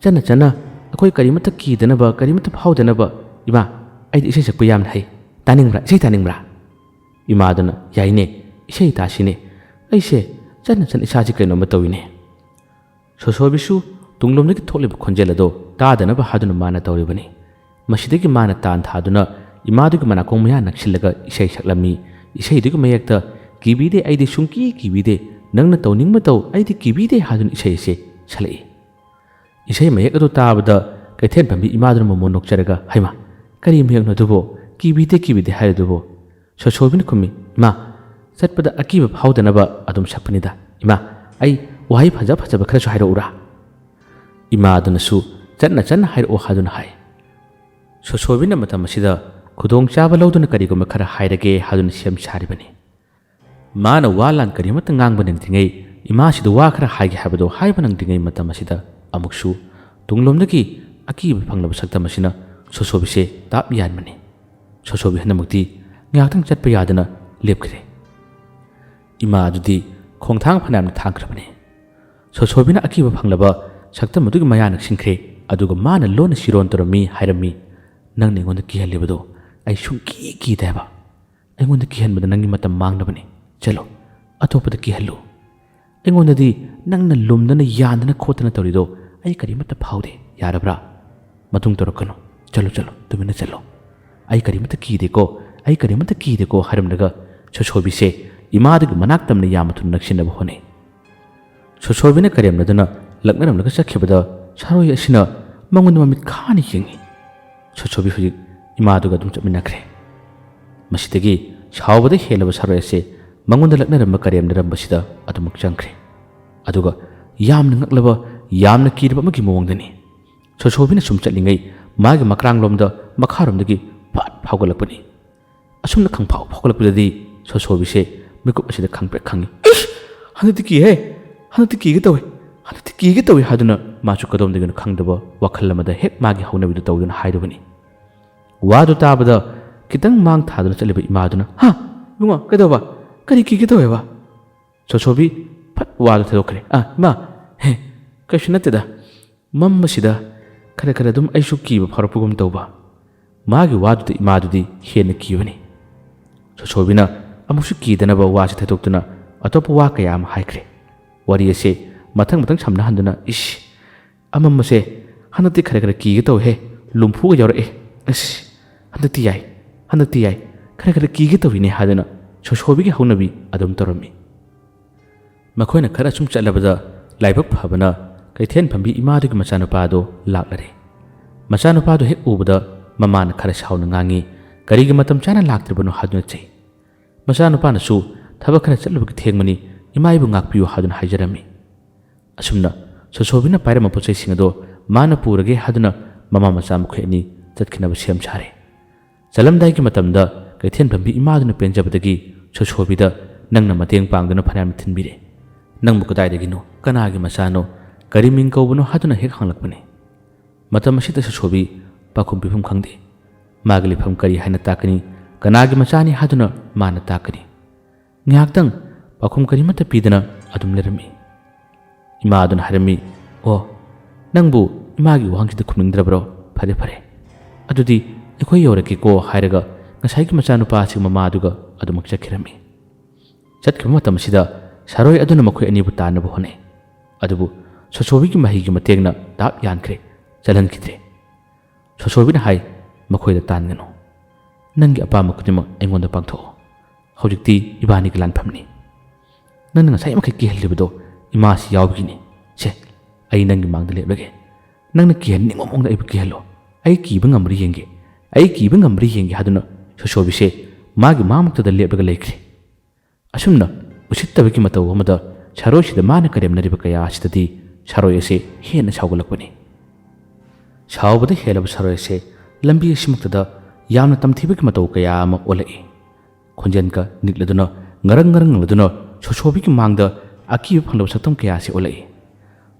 ꯆꯟꯅ ꯑꯩꯈꯣꯏ ꯀꯔꯤꯃꯠꯇ ꯀꯤꯗꯅꯕ ꯀꯔꯤꯃꯠꯇ ꯐꯥꯎꯗꯅꯕ ꯏꯃꯥ ꯑꯩꯗꯤ ꯏꯁꯩ ꯁꯛꯄ ꯌꯥꯝꯅ ꯍꯩ ꯇꯥꯅꯤꯡꯕ꯭ꯔꯥ ꯏꯁꯩ ꯇꯥꯅꯤꯡꯕ꯭ꯔꯥ ꯏꯃꯥꯗꯨꯅ ꯌꯥꯏꯅꯦ ꯏꯁꯩ ꯇꯥꯁꯤꯅꯦ ꯑꯩꯁꯦ ꯆꯟꯅ ꯏꯁꯥꯁꯤ ꯀꯩꯅꯣꯝꯃ ꯇꯧꯏꯅꯦ ꯁꯣꯁꯣꯏꯕꯤꯁꯨ ꯇꯨꯡꯂꯣꯝꯗꯒꯤ ꯊꯣꯛꯂꯤꯕ ꯈꯣꯟꯖꯦꯜ ꯑꯗꯣ ꯇꯥꯗꯅꯕ ꯍꯥꯏꯗꯨꯅ ꯃꯥꯅ ꯇꯧꯔꯤꯕꯅꯤ ꯃꯁꯤꯗꯒꯤ ꯃꯥꯅ ꯇꯥꯟ ꯊꯥꯗꯨꯅ ꯏꯃꯥꯗꯨꯒꯤ ꯃꯅꯥꯀꯣꯡ ꯃꯌꯥ ꯅꯛꯁꯤꯜꯂꯒ ꯏꯁꯩ ꯁꯛꯂꯝꯃꯤ ꯏꯁꯩꯗꯨꯒꯤ ꯃꯌꯦꯛꯇ ꯀꯤꯕꯤꯗꯦ ꯑꯩꯗꯤ ꯁꯨꯡꯀꯤ ꯀꯤꯕꯤꯗꯦ ꯅꯪꯅ ꯇꯧꯅꯤꯡꯕ ꯇꯧ ꯑꯩꯗꯤ ꯀꯤꯕꯤꯗꯦ ꯍꯥꯏꯗꯨꯅ ꯏꯁꯩ ꯑꯁꯤ ꯁꯛꯂꯛꯏ ꯏꯁꯩ ꯃꯌꯦꯛ ꯑꯗꯨ ꯇꯥꯕꯗ ꯀꯩꯊꯦꯜ ꯄꯥꯝꯕꯤ ꯏꯃꯥꯗꯨꯅ ꯃꯃꯣꯟ ꯅꯣꯛꯆꯔꯒ ꯍꯩꯃꯥ ꯀꯔꯤ ꯃꯌꯦꯛꯅꯣ ꯑꯗꯨꯕꯣ ꯀꯤꯕꯤꯗꯦ ꯍꯥꯏꯔꯤꯗꯨꯕꯣ ꯁꯣꯁꯣꯏꯕꯤꯅ ꯈꯨꯝꯃꯤ ꯏꯃꯥ ꯆꯠꯄꯗ ꯑꯀꯤꯕ ꯐꯥꯎꯗꯅꯕ ꯑꯗꯨꯝ ꯁꯛꯄꯅꯤꯗ ꯏꯃꯥ ꯑꯩ ꯋꯥꯍꯩ ꯐꯖꯕ ꯈꯔꯁꯨ ꯍꯥꯏꯔꯛꯎꯔꯥ ꯏꯃꯥꯗꯨꯅꯁꯨ ꯆꯟꯅ ꯍꯥꯏꯔꯛꯑꯣ ꯍꯥꯏꯗꯨꯅ ꯍꯥꯏ ꯁꯣꯁꯣꯏꯕꯤꯅ ꯃꯇꯝ ꯑꯁꯤꯗ ꯈꯨꯗꯣꯡꯆꯥꯕ ꯂꯧꯗꯨꯅ ꯀꯔꯤꯒꯨꯝꯕ ꯈꯔ ꯍꯥꯏꯔꯒꯦ ꯍꯥꯏꯗꯨꯅ ꯁꯦꯝ ꯁꯥꯔꯤꯕꯅꯤ ꯃꯥꯅ ꯋꯥ ꯂꯥꯟ ꯀꯔꯤꯃꯠꯇ ꯉꯥꯡꯕ ꯅꯪꯗ꯭ꯔꯤꯉꯩ ꯏꯃꯥꯁꯤꯗ ꯋꯥ ꯈꯔ ꯍꯥꯏꯒꯦ ꯍꯥꯏꯕꯗꯣ ꯍꯥꯏꯕ ꯅꯪꯗ꯭ꯔꯤꯉꯩ ꯃꯇꯝ ꯑꯁꯤꯗ ꯑꯃꯨꯛꯁꯨ ꯇꯨꯡꯂꯣꯝꯗꯒꯤ ꯑꯀꯤꯕ ꯐꯪꯂꯕ ꯁꯛꯇꯝ ꯑꯁꯤꯅ ꯁꯣꯁꯣꯏꯕꯤꯁꯦ ꯇꯥꯞ ꯌꯥꯟꯕꯅꯤ ꯁꯣꯁꯣꯏꯕꯤ ꯍꯟꯗꯛꯃꯛꯇꯤ ꯉꯥꯏꯍꯥꯛꯇꯪ ꯆꯠꯄ ꯌꯥꯗꯅ ꯂꯦꯞꯈ꯭ꯔꯦ ꯏꯃꯥ ꯑꯗꯨꯗꯤ ꯈꯣꯡꯊꯥꯡ ꯐꯅꯌꯥꯝꯅ ꯊꯥꯡꯈ꯭ꯔꯕꯅꯤ ꯁꯣꯁꯣꯏꯕꯤꯅ ꯑꯀꯤꯕ ꯐꯪꯂꯕ ꯁꯛꯇꯝ ꯑꯗꯨꯒꯤ ꯃꯌꯥ ꯅꯛꯁꯤꯟꯈ꯭ꯔꯦ ꯑꯗꯨꯒ ꯃꯥꯅ ꯂꯣꯟꯅ ꯁꯤꯔꯣꯟ ꯇꯧꯔꯝꯃꯤ ꯍꯥꯏꯔꯝꯃꯤ ꯅꯪꯅ ꯑꯩꯉꯣꯟꯗ ꯀꯤꯍꯜꯂꯤꯕꯗꯣ ꯑꯩ ꯁꯨꯡꯀꯤ ꯀꯤꯗꯦ ꯍꯥꯏꯕ ꯑꯩꯉꯣꯟꯗ ꯀꯤꯍꯟꯕꯗ ꯅꯪꯒꯤ ꯃꯇꯝ ꯃꯥꯡꯅꯕꯅꯤ ꯆꯠꯂꯣ ꯑꯇꯣꯞꯄꯗ ꯀꯤꯍꯜꯂꯨ ꯑꯩꯉꯣꯟꯗꯗꯤ ꯅꯪꯅ ꯂꯨꯝꯗꯅ ꯌꯥꯟꯗꯅ ꯈꯣꯠꯇꯅ ꯇꯧꯔꯤꯗꯣ ꯑꯩ ꯀꯔꯤꯃꯠꯇ ꯐꯥꯎꯗꯦ ꯌꯥꯔꯕ꯭ꯔꯥ ꯃꯇꯨꯡ ꯇꯧꯔꯛꯀꯅꯨ ꯆꯠꯂꯣ ꯇꯨꯃꯤꯟꯅ ꯆꯠꯂꯣ ꯑꯩ ꯀꯔꯤꯃꯠꯇ ꯀꯤꯗꯦꯀꯣ ꯍꯥꯏꯔꯝꯂꯒ ꯁꯣꯁꯣꯏꯕꯤꯁꯦ ꯏꯃꯥꯗꯨꯒꯤ ꯃꯅꯥꯛ ꯇꯝꯅ ꯌꯥꯝꯅ ꯊꯨꯅ ꯅꯛꯁꯤꯟꯅꯕ ꯍꯣꯠꯅꯩ ꯁꯣꯁꯣꯏꯕꯤꯅ ꯀꯔꯦꯝꯅꯗꯨꯅ ꯂꯛꯅꯔꯝꯂꯒ ꯆꯠꯈꯤꯕꯗ ꯁꯥꯔꯣꯏ ꯑꯁꯤꯅ ꯃꯉꯣꯟꯗ ꯃꯃꯤꯠ ꯈꯥꯅ ꯌꯦꯡꯉꯤ ꯁꯣꯁꯣꯏꯕꯤ ꯍꯧꯖꯤꯛ ꯏꯃꯥꯗꯨꯒ ꯑꯗꯨꯝ ꯆꯠꯃꯤꯟꯅꯈ꯭ꯔꯦ ꯃꯁꯤꯗꯒꯤ ꯁꯥꯎꯕꯗ ꯍꯦꯜꯂꯕ ꯁꯥꯔꯣꯏ ꯑꯁꯤ ꯃꯉꯣꯟꯗ ꯂꯛꯅꯔꯝꯕ ꯀꯔꯦꯝꯅꯔꯝꯕꯁꯤꯗ ꯑꯗꯨꯃꯛ ꯆꯪꯈ꯭ꯔꯦ ꯑꯗꯨꯒ ꯌꯥꯝꯅ ꯉꯛꯂꯕ ꯌꯥꯝꯅ ꯀꯤꯔꯕ ꯑꯃꯒꯤ ꯃꯑꯣꯡꯗꯅꯤ ꯁꯣꯁꯣꯏꯕꯤꯅ ꯁꯨꯝ ꯆꯠꯂꯤꯉꯩ ꯃꯥꯒꯤ ꯃꯀ꯭ꯔꯥꯡꯂꯣꯝꯗ ꯃꯈꯥꯔꯣꯝꯗꯒꯤ ꯐꯠ ꯐꯥꯎꯒꯠꯂꯛꯄꯅꯤ ꯑꯁꯨꯝꯅ ꯐꯥꯎꯒꯠꯂꯛꯄꯗꯗꯤ ꯁꯣꯁꯣꯏꯕꯤꯁꯦ ꯃꯤꯀꯨꯞ ꯑꯁꯤꯗ ꯈꯪꯄ꯭ꯔꯦꯛ ꯈꯪꯉꯤ ꯍꯟꯗꯛꯇꯤ ꯀꯤꯒꯦ ꯇꯧꯏ ꯍꯥꯏꯗꯨꯅ ꯃꯥꯁꯨ ꯀꯗꯣꯝꯗꯒꯤꯅꯣ ꯈꯪꯗꯕ ꯋꯥꯈꯜ ꯑꯃꯗ ꯍꯦꯛ ꯃꯥꯒꯤ ꯍꯧꯅꯕꯤꯗꯨ ꯇꯧꯗꯨꯅ ꯍꯥꯏꯔꯨꯕꯅꯤ ꯋꯥꯗꯨ ꯇꯥꯕꯗ ꯈꯤꯇꯪ ꯃꯥꯡ ꯊꯥꯗꯨꯅ ꯆꯠꯂꯤꯕ ꯏꯃꯥꯗꯨꯅ ꯏꯕꯨꯡꯉꯣ ꯀꯩꯗꯧꯕ ꯀꯔꯤ ꯀꯤꯒꯦ ꯇꯧꯋꯦꯕ ꯁꯣꯁꯣꯏꯕꯤ ꯐꯠ ꯋꯥꯗꯨ ꯊꯥꯗꯣꯛꯈ꯭ꯔꯦ ꯏꯃꯥ ꯀꯩꯁꯨ ꯅꯠꯇꯦꯗ ꯃꯝꯕꯁꯤꯗ ꯈꯔ ꯑꯗꯨꯝ ꯑꯩꯁꯨ ꯀꯤꯕ ꯐꯥꯎꯔꯛꯄꯒꯨꯝ ꯇꯧꯕ ꯃꯥꯒꯤ ꯋꯥꯗꯨꯗ ꯏꯃꯥꯗꯨꯗꯤ ꯍꯦꯟꯅ ꯀꯤꯕꯅꯤ ꯁꯣꯁꯣꯏꯕꯤꯅ ꯑꯃꯨꯛꯁꯨ ꯀꯤꯗꯅꯕ ꯋꯥꯁꯤ ꯊꯥꯗꯣꯛꯇꯨꯅ ꯑꯇꯣꯞꯄ ꯋꯥ ꯀꯌꯥ ꯑꯃ ꯍꯥꯏꯈ꯭ꯔꯦ ꯋꯥꯔꯤ ꯑꯁꯤ ꯃꯊꯪ ꯁꯝꯅꯍꯟꯗꯨꯅ ꯑꯃꯝꯕꯁꯦ ꯍꯟꯗꯛꯇꯤ ꯈꯔ ꯀꯤꯒꯦ ꯇꯧꯋꯦ ꯂꯨꯝꯐꯨꯒ ꯌꯥꯎꯔꯛꯑꯦ ꯍꯟꯗꯛꯇꯤ ꯌꯥꯏꯈꯔ ꯀꯤꯒꯦ ꯇꯧꯔꯤꯅꯦ ꯍꯥꯏꯗꯨꯅ ꯁꯣꯁꯣꯏꯕꯤꯒꯤ ꯍꯧꯅꯕꯤ ꯑꯗꯨꯝ ꯇꯧꯔꯝꯃꯤ ꯃꯈꯣꯏꯅ ꯈꯔ ꯁꯨꯝ ꯆꯠꯂꯕꯗ ꯂꯥꯏꯕꯛ ꯐꯕꯅ ꯀꯩꯊꯦꯜ ꯐꯝꯕꯤ ꯏꯃꯥꯗꯨꯒꯤ ꯃꯆꯥꯅꯨꯄꯥꯗꯣ ꯂꯥꯛꯂꯔꯦ ꯃꯆꯥꯅꯨꯄꯥꯗꯣ ꯍꯦꯛ ꯎꯕꯗ ꯃꯃꯥꯅ ꯈꯔ ꯁꯥꯎꯅ ꯉꯥꯡꯉꯤ ꯀꯔꯤꯒꯤ ꯃꯇꯝ ꯆꯥꯅ ꯂꯥꯛꯇ꯭ꯔꯤꯕꯅꯣ ꯍꯥꯏꯗꯨꯅ ꯆꯩ ꯃꯆꯥꯅꯨꯄꯥꯅꯁꯨ ꯊꯕꯛ ꯈꯔ ꯆꯠꯂꯨꯕꯒꯤ ꯊꯦꯡꯕꯅꯤ ꯏꯃꯥ ꯏꯕꯨ ꯉꯥꯛꯄꯤꯌꯨ ꯍꯥꯏꯗꯨꯅ ꯍꯥꯏꯖꯔꯝꯃꯤ ꯑꯁꯨꯝꯅ ꯁꯣꯁꯣꯏꯕꯤꯅ ꯄꯥꯏꯔꯝꯕ ꯄꯣꯠꯆꯩꯁꯤꯡ ꯑꯗꯣ ꯃꯥꯅ ꯄꯨꯔꯒꯦ ꯍꯥꯏꯗꯨꯅ ꯃꯃꯥ ꯃꯆꯥ ꯃꯈꯣꯏ ꯑꯅꯤ ꯆꯠꯈꯤꯅꯕ ꯁꯦꯝ ꯁꯥꯔꯦ ꯆꯠꯂꯝꯗꯥꯏꯒꯤ ꯃꯇꯝꯗ ꯀꯩꯊꯦꯜ ꯐꯝꯕꯤ ꯏꯃꯥꯗꯨꯅ ꯄꯦꯟꯖꯕꯗꯒꯤ ꯁꯣꯁꯣꯏꯕꯤꯗ ꯅꯪꯅ ꯃꯇꯦꯡ ꯄꯥꯡꯗꯨꯅ ꯐꯅꯌꯥꯝ ꯊꯤꯟꯕꯤꯔꯦ ꯅꯪꯕꯨ ꯀꯗꯥꯏꯗꯒꯤꯅꯣ ꯀꯅꯥꯒꯤ ꯃꯆꯥꯅꯣ ꯀꯔꯤ ꯃꯤꯡ ꯀꯧꯕꯅꯣ ꯍꯥꯏꯗꯨꯅ ꯍꯦꯛ ꯍꯪꯂꯛꯄꯅꯤ ꯃꯇꯝ ꯑꯁꯤꯗ ꯁꯣꯁꯣꯏꯕꯤ ꯄꯥꯈꯨꯝ ꯄꯤꯐꯝ ꯈꯪꯗꯦ ꯃꯥꯒꯤ ꯂꯩꯐꯝ ꯀꯔꯤ ꯍꯥꯏꯅ ꯇꯥꯛꯀꯅꯤ ꯀꯅꯥꯒꯤ ꯃꯆꯥꯅꯤ ꯍꯥꯏꯗꯨꯅ ꯃꯥꯅ ꯇꯥꯛꯀꯅꯤ ꯉꯥꯏꯍꯥꯛꯇꯪ ꯄꯥꯈꯨꯝ ꯀꯔꯤꯃꯠꯇ ꯄꯤꯗꯅ ꯑꯗꯨꯝ ꯂꯩꯔꯝꯃꯤ ꯏꯃꯥꯗꯨꯅ ꯍꯥꯏꯔꯝꯃꯤ ꯅꯪꯕꯨ ꯏꯃꯥꯒꯤ ꯋꯥꯍꯪꯁꯤꯗ ꯈꯨꯝꯅꯤꯡꯗ꯭ꯔꯕ꯭ꯔꯣ ꯐꯔꯦ ꯑꯗꯨꯗꯤ ꯑꯩꯈꯣꯏ ꯌꯧꯔꯛꯀꯦꯀꯣ ꯍꯥꯏꯔꯒ ꯉꯁꯥꯏꯒꯤ ꯃꯆꯥꯅꯨꯄꯥꯁꯤꯡ ꯃꯃꯥꯗꯨꯒ ꯑꯗꯨꯃꯛ ꯆꯠꯈꯤꯔꯝꯃꯤ ꯆꯠꯈꯤꯕ ꯃꯇꯝ ꯑꯁꯤꯗ ꯁꯥꯔꯣꯏ ꯑꯗꯨꯅ ꯃꯈꯣꯏ ꯑꯅꯤꯕꯨ ꯇꯥꯟꯅꯕ ꯍꯣꯠꯅꯩ ꯑꯗꯨꯕꯨ ꯁꯣꯁꯣꯏꯕꯤꯒꯤ ꯃꯍꯩꯒꯤ ꯃꯇꯦꯡꯅ ꯇꯥꯞ ꯌꯥꯟꯈ꯭ꯔꯦ ꯆꯠꯍꯟꯈꯤꯗ꯭ꯔꯦ ꯁꯣꯁꯣꯏꯕꯤꯅ ꯍꯥꯏ ꯃꯈꯣꯏꯗ ꯇꯥꯟꯒꯅꯨ ꯅꯪꯒꯤ ꯑꯄꯥꯝꯕ ꯈꯨꯗꯤꯡꯃꯛ ꯑꯩꯉꯣꯟꯗ ꯄꯥꯡꯊꯣꯛꯑꯣ ꯍꯧꯖꯤꯛꯇꯤ ꯏꯕꯥꯅꯤꯒꯤ ꯂꯥꯟꯐꯝꯅꯤ ꯅꯪꯅ ꯉꯁꯥꯏ ꯃꯈꯩ ꯀꯤꯍꯜꯂꯤꯕꯗꯣ ꯏꯃꯥꯁꯤ ꯌꯥꯎꯕꯒꯤꯅꯤ ꯑꯩ ꯅꯪꯒꯤ ꯃꯥꯡꯗ ꯂꯦꯞꯂꯒꯦ ꯅꯪꯅ ꯀꯤꯍꯟꯅꯤꯡꯕ ꯃꯑꯣꯡꯗ ꯑꯩꯕꯨ ꯀꯤꯍꯜꯂꯣ ꯑꯩ ꯀꯤꯕ ꯉꯝꯕ꯭ꯔꯥ ꯌꯦꯡꯒꯦ ꯑꯩ ꯀꯤꯕ ꯉꯝꯕ꯭ꯔꯥ ꯌꯦꯡꯒꯦ ꯍꯥꯏꯗꯨꯅ ꯁꯣꯁꯣꯕꯤꯁꯦ ꯃꯥꯒꯤ ꯃꯥꯃꯛꯇꯗ ꯂꯦꯞꯂꯒ ꯂꯩꯈ꯭ꯔꯦ ꯑꯁꯨꯝꯅ ꯎꯁꯤꯠꯇꯕꯒꯤ ꯃꯇꯧ ꯑꯃꯗ ꯁꯥꯔꯣꯏꯁꯤꯗ ꯃꯥꯅ ꯀꯔꯦꯝꯅꯔꯤꯕ ꯀꯌꯥ ꯑꯁꯤꯗꯗꯤ ꯁꯥꯔꯣꯏ ꯑꯁꯤ ꯍꯦꯟꯅ ꯁꯥꯎꯒꯠꯂꯛꯄꯅꯤ ꯁꯥꯎꯕꯗ ꯍꯦꯜꯂꯕ ꯁꯥꯔꯣꯏ ꯑꯁꯤ ꯂꯝꯕꯤ ꯑꯁꯤꯃꯛꯇꯗ ꯌꯥꯝꯅ ꯇꯝꯊꯤꯕꯒꯤ ꯃꯇꯧ ꯀꯌꯥ ꯑꯃ ꯑꯣꯜꯂꯛꯏ ꯈꯣꯟꯖꯦꯜꯒ ꯅꯤꯛꯂꯗꯨꯅ ꯉꯔꯪ ꯉꯪꯂꯗꯨꯅ ꯁꯣꯁꯣꯕꯤꯒꯤ ꯃꯥꯡꯗ ꯑꯀꯤꯕ ꯐꯪꯂꯕ ꯁꯛꯇꯝ ꯀꯌꯥ ꯑꯁꯤ ꯑꯣꯜꯂꯛꯏ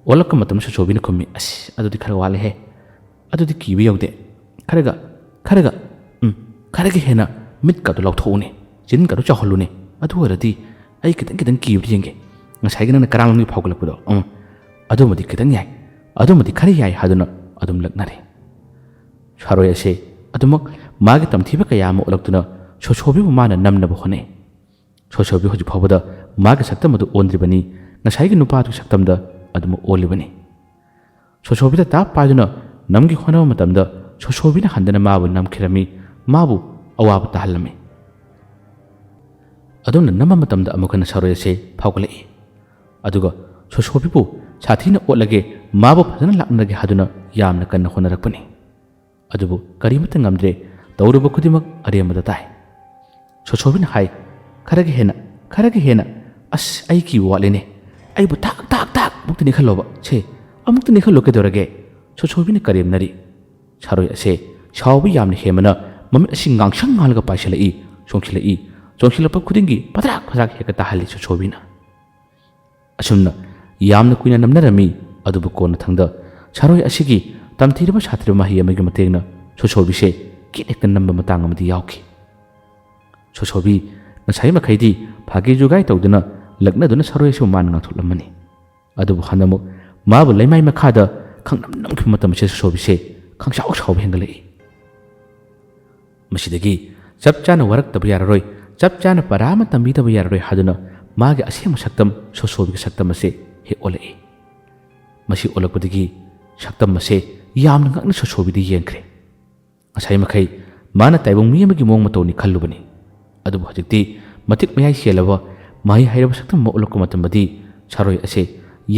ꯑꯣꯜꯂꯛꯄ ꯃꯇꯝꯗ ꯁꯣꯁꯣꯕꯤꯅ ꯈꯨꯝꯃꯤ ꯑꯁ ꯑꯗꯨꯗꯤ ꯈꯔ ꯋꯥꯠꯂꯦꯍꯦ ꯑꯗꯨꯗꯤ ꯀꯤꯕ ꯌꯧꯗꯦ ꯈꯔꯒ ꯍꯦꯟꯅ ꯃꯤꯠꯀꯗꯣ ꯂꯥꯎꯊꯣꯛꯎꯅꯦ ꯆꯤꯟꯒꯗꯣ ꯆꯥꯎꯍꯜꯂꯨꯅꯦ ꯑꯗꯨ ꯑꯣꯏꯔꯗꯤ ꯑꯩ ꯈꯤꯇꯪ ꯀꯤꯕꯗꯤ ꯌꯦꯡꯒꯦ ꯉꯁꯥꯏꯒꯤ ꯅꯪꯅ ꯀꯔꯥꯡꯂꯣꯝꯒꯤ ꯐꯥꯎꯒꯠꯂꯛꯄꯗꯣ ꯑꯗꯨꯃꯗꯤ ꯈꯤꯇꯪ ꯌꯥꯏ ꯑꯗꯨꯃꯗꯤ ꯈꯔ ꯌꯥꯏ ꯍꯥꯏꯗꯨꯅ ꯑꯗꯨꯝ ꯂꯛꯅꯔꯦ ꯁꯥꯔꯣꯏ ꯑꯁꯤ ꯑꯗꯨꯃꯛ ꯃꯥꯒꯤ ꯇꯝꯊꯤꯕ ꯀꯌꯥ ꯑꯃ ꯎꯠꯂꯛꯇꯨꯅ ꯁꯣꯁꯣꯕꯤꯕꯨ ꯃꯥꯅ ꯅꯝꯅꯕ ꯍꯣꯠꯅꯩ ꯁꯣꯁꯣꯕꯤ ꯍꯧꯖꯤꯛ ꯐꯥꯎꯕꯗ ꯃꯥꯒꯤ ꯁꯛꯇꯝ ꯑꯗꯨ ꯑꯣꯟꯗ꯭ꯔꯤꯕꯅꯤ ꯉꯁꯥꯏꯒꯤ ꯅꯨꯄꯥꯗꯨꯒꯤ ꯁꯛꯇꯝꯗ ꯑꯗꯨꯃꯛ ꯑꯣꯜꯂꯤꯕꯅꯤ ꯁꯣꯁꯣꯕꯤꯗ ꯇꯥꯞ ꯄꯥꯏꯗꯨꯅ ꯅꯝꯒꯤ ꯍꯣꯠꯅꯕ ꯃꯇꯝꯗ ꯁꯣꯁꯣꯕꯤꯅ ꯍꯟꯗꯅ ꯃꯥꯕꯨ ꯅꯝꯈꯤꯔꯝꯃꯤ ꯃꯥꯕꯨ ꯑꯋꯥꯕ ꯇꯥꯍꯜꯂꯝꯃꯤ ꯑꯗꯨꯝꯅ ꯅꯝꯕ ꯃꯇꯝꯗ ꯑꯃꯨꯛ ꯍꯟꯅ ꯁꯥꯔꯣꯏ ꯑꯁꯤ ꯐꯥꯎꯒꯠꯂꯛꯏ ꯑꯗꯨꯒ ꯁꯣꯁꯣꯕꯤꯕꯨ ꯁꯥꯊꯤꯅ ꯑꯣꯠꯂꯒꯦ ꯃꯥꯕꯨ ꯐꯖꯅ ꯂꯥꯛꯅꯔꯒꯦ ꯍꯥꯏꯗꯨꯅ ꯌꯥꯝꯅ ꯀꯟꯅ ꯍꯣꯠꯅꯔꯛꯄꯅꯤ ꯑꯗꯨꯕꯨ ꯀꯔꯤꯃꯠꯇ ꯉꯝꯗ꯭ꯔꯦ ꯇꯧꯔꯨꯕ ꯈꯨꯗꯤꯡꯃꯛ ꯑꯔꯦꯝꯕꯗ ꯇꯥꯏ ꯁꯣꯁꯣꯕꯤꯅ ꯍꯥꯏ ꯈꯔꯒ ꯍꯦꯟꯅ ꯑꯁ ꯑꯩ ꯀꯤꯕ ꯋꯥꯠꯂꯦꯅꯦ ꯑꯩꯕꯨ ꯊꯥꯛ ꯑꯃꯨꯛꯇ ꯅꯦꯛꯈꯠꯂꯣꯕ ꯁꯦ ꯑꯃꯨꯛꯇ ꯅꯦꯛꯈꯠꯂꯣ ꯀꯩꯗꯧꯔꯒꯦ ꯁꯣꯁꯣꯕꯤꯅ ꯀꯔꯦꯝꯅꯔꯤ ꯁꯥꯔꯣꯏ ꯑꯁꯦ ꯁꯥꯎꯕ ꯌꯥꯝꯅ ꯍꯦꯟꯕꯅ ꯃꯃꯤꯠ ꯑꯁꯤ ꯉꯥꯡꯁꯪ ꯉꯥꯡꯂꯒ ꯄꯥꯏꯁꯤꯜꯂꯛꯏ ꯆꯣꯡꯁꯤꯜꯂꯛꯄ ꯈꯨꯗꯤꯡꯒꯤ ꯐꯗ꯭ꯔꯥꯛ ꯍꯦꯛꯇ ꯇꯥꯍꯜꯂꯤ ꯁꯣꯁꯣꯕꯤꯅ ꯑꯁꯨꯝꯅ ꯌꯥꯝꯅ ꯀꯨꯏꯅ ꯅꯝꯅꯔꯝꯃꯤ ꯑꯗꯨꯕꯨ ꯀꯣꯟꯅ ꯊꯪꯗ ꯁꯥꯔꯣꯏ ꯑꯁꯤꯒꯤ ꯇꯝꯊꯤꯔꯕ ꯁꯥꯊꯤꯔꯕ ꯃꯍꯩ ꯑꯃꯒꯤ ꯃꯇꯦꯡꯅ ꯁꯣꯁꯣꯕꯤꯁꯦ ꯀꯤꯠ ꯍꯦꯛꯇ ꯅꯝꯕ ꯃꯇꯥꯡ ꯑꯃꯗꯤ ꯌꯥꯎꯈꯤ ꯁꯣꯁꯣꯕꯤ ꯉꯁꯥꯏ ꯃꯈꯩꯗꯤ ꯐꯥꯒꯤ ꯖꯨꯒꯥꯏ ꯇꯧꯗꯨꯅ ꯂꯛꯅꯗꯨꯅ ꯁꯥꯔꯣꯏ ꯑꯁꯤꯕꯨ ꯃꯥꯅ ꯉꯥꯡꯊꯣꯛꯂꯝꯕꯅꯤ ꯑꯗꯨꯕꯨ ꯍꯟꯗꯛꯃꯨꯛ ꯃꯥꯕꯨ ꯂꯩꯃꯥꯏ ꯃꯈꯥꯗ ꯈꯪꯅꯝ ꯅꯝꯈꯤꯕ ꯃꯇꯝ ꯑꯁꯤꯗ ꯁꯣꯁꯣꯕꯤꯁꯦ ꯈꯪꯁꯥꯎ ꯁꯥꯎꯕ ꯍꯦꯟꯒꯠꯂꯛꯏ ꯃꯁꯤꯗꯒꯤ ꯆꯞ ꯆꯥꯅ ꯋꯥꯔꯛꯇꯕ ꯌꯥꯔꯔꯣꯏ ꯆꯞ ꯆꯥꯅ ꯄꯔꯥ ꯑꯃ ꯇꯝꯕꯤꯗꯕ ꯌꯥꯔꯔꯣꯏ ꯍꯥꯏꯗꯨꯅ ꯃꯥꯒꯤ ꯑꯁꯦꯡꯕ ꯁꯛꯇꯝ ꯁꯣꯁꯣꯕꯤꯒꯤ ꯁꯛꯇꯝ ꯑꯁꯤ ꯍꯦꯛ ꯑꯣꯜꯂꯛꯏ ꯃꯁꯤ ꯑꯣꯜꯂꯛꯄꯗꯒꯤ ꯁꯛꯇꯝ ꯑꯁꯤ ꯌꯥꯝꯅ ꯉꯛꯅ ꯁꯣꯁꯣꯕꯤꯗ ꯌꯦꯡꯈ꯭ꯔꯦ ꯉꯁꯥꯏ ꯃꯈꯩ ꯃꯥꯅ ꯇꯥꯏꯕꯪ ꯃꯤ ꯑꯃꯒꯤ ꯃꯑꯣꯡ ꯃꯇꯧꯅꯤ ꯈꯜꯂꯨꯕꯅꯤ ꯑꯗꯨꯕꯨ ꯍꯧꯖꯤꯛꯇꯤ ꯃꯇꯤꯛ ꯃꯌꯥꯏ ꯆꯦꯜꯂꯕ ꯃꯍꯩ ꯍꯩꯔꯕ ꯁꯛꯇꯝ ꯑꯃ ꯎꯠꯂꯛꯄ ꯃꯇꯝꯗꯗꯤ ꯁꯥꯔꯣꯏ ꯑꯁꯤ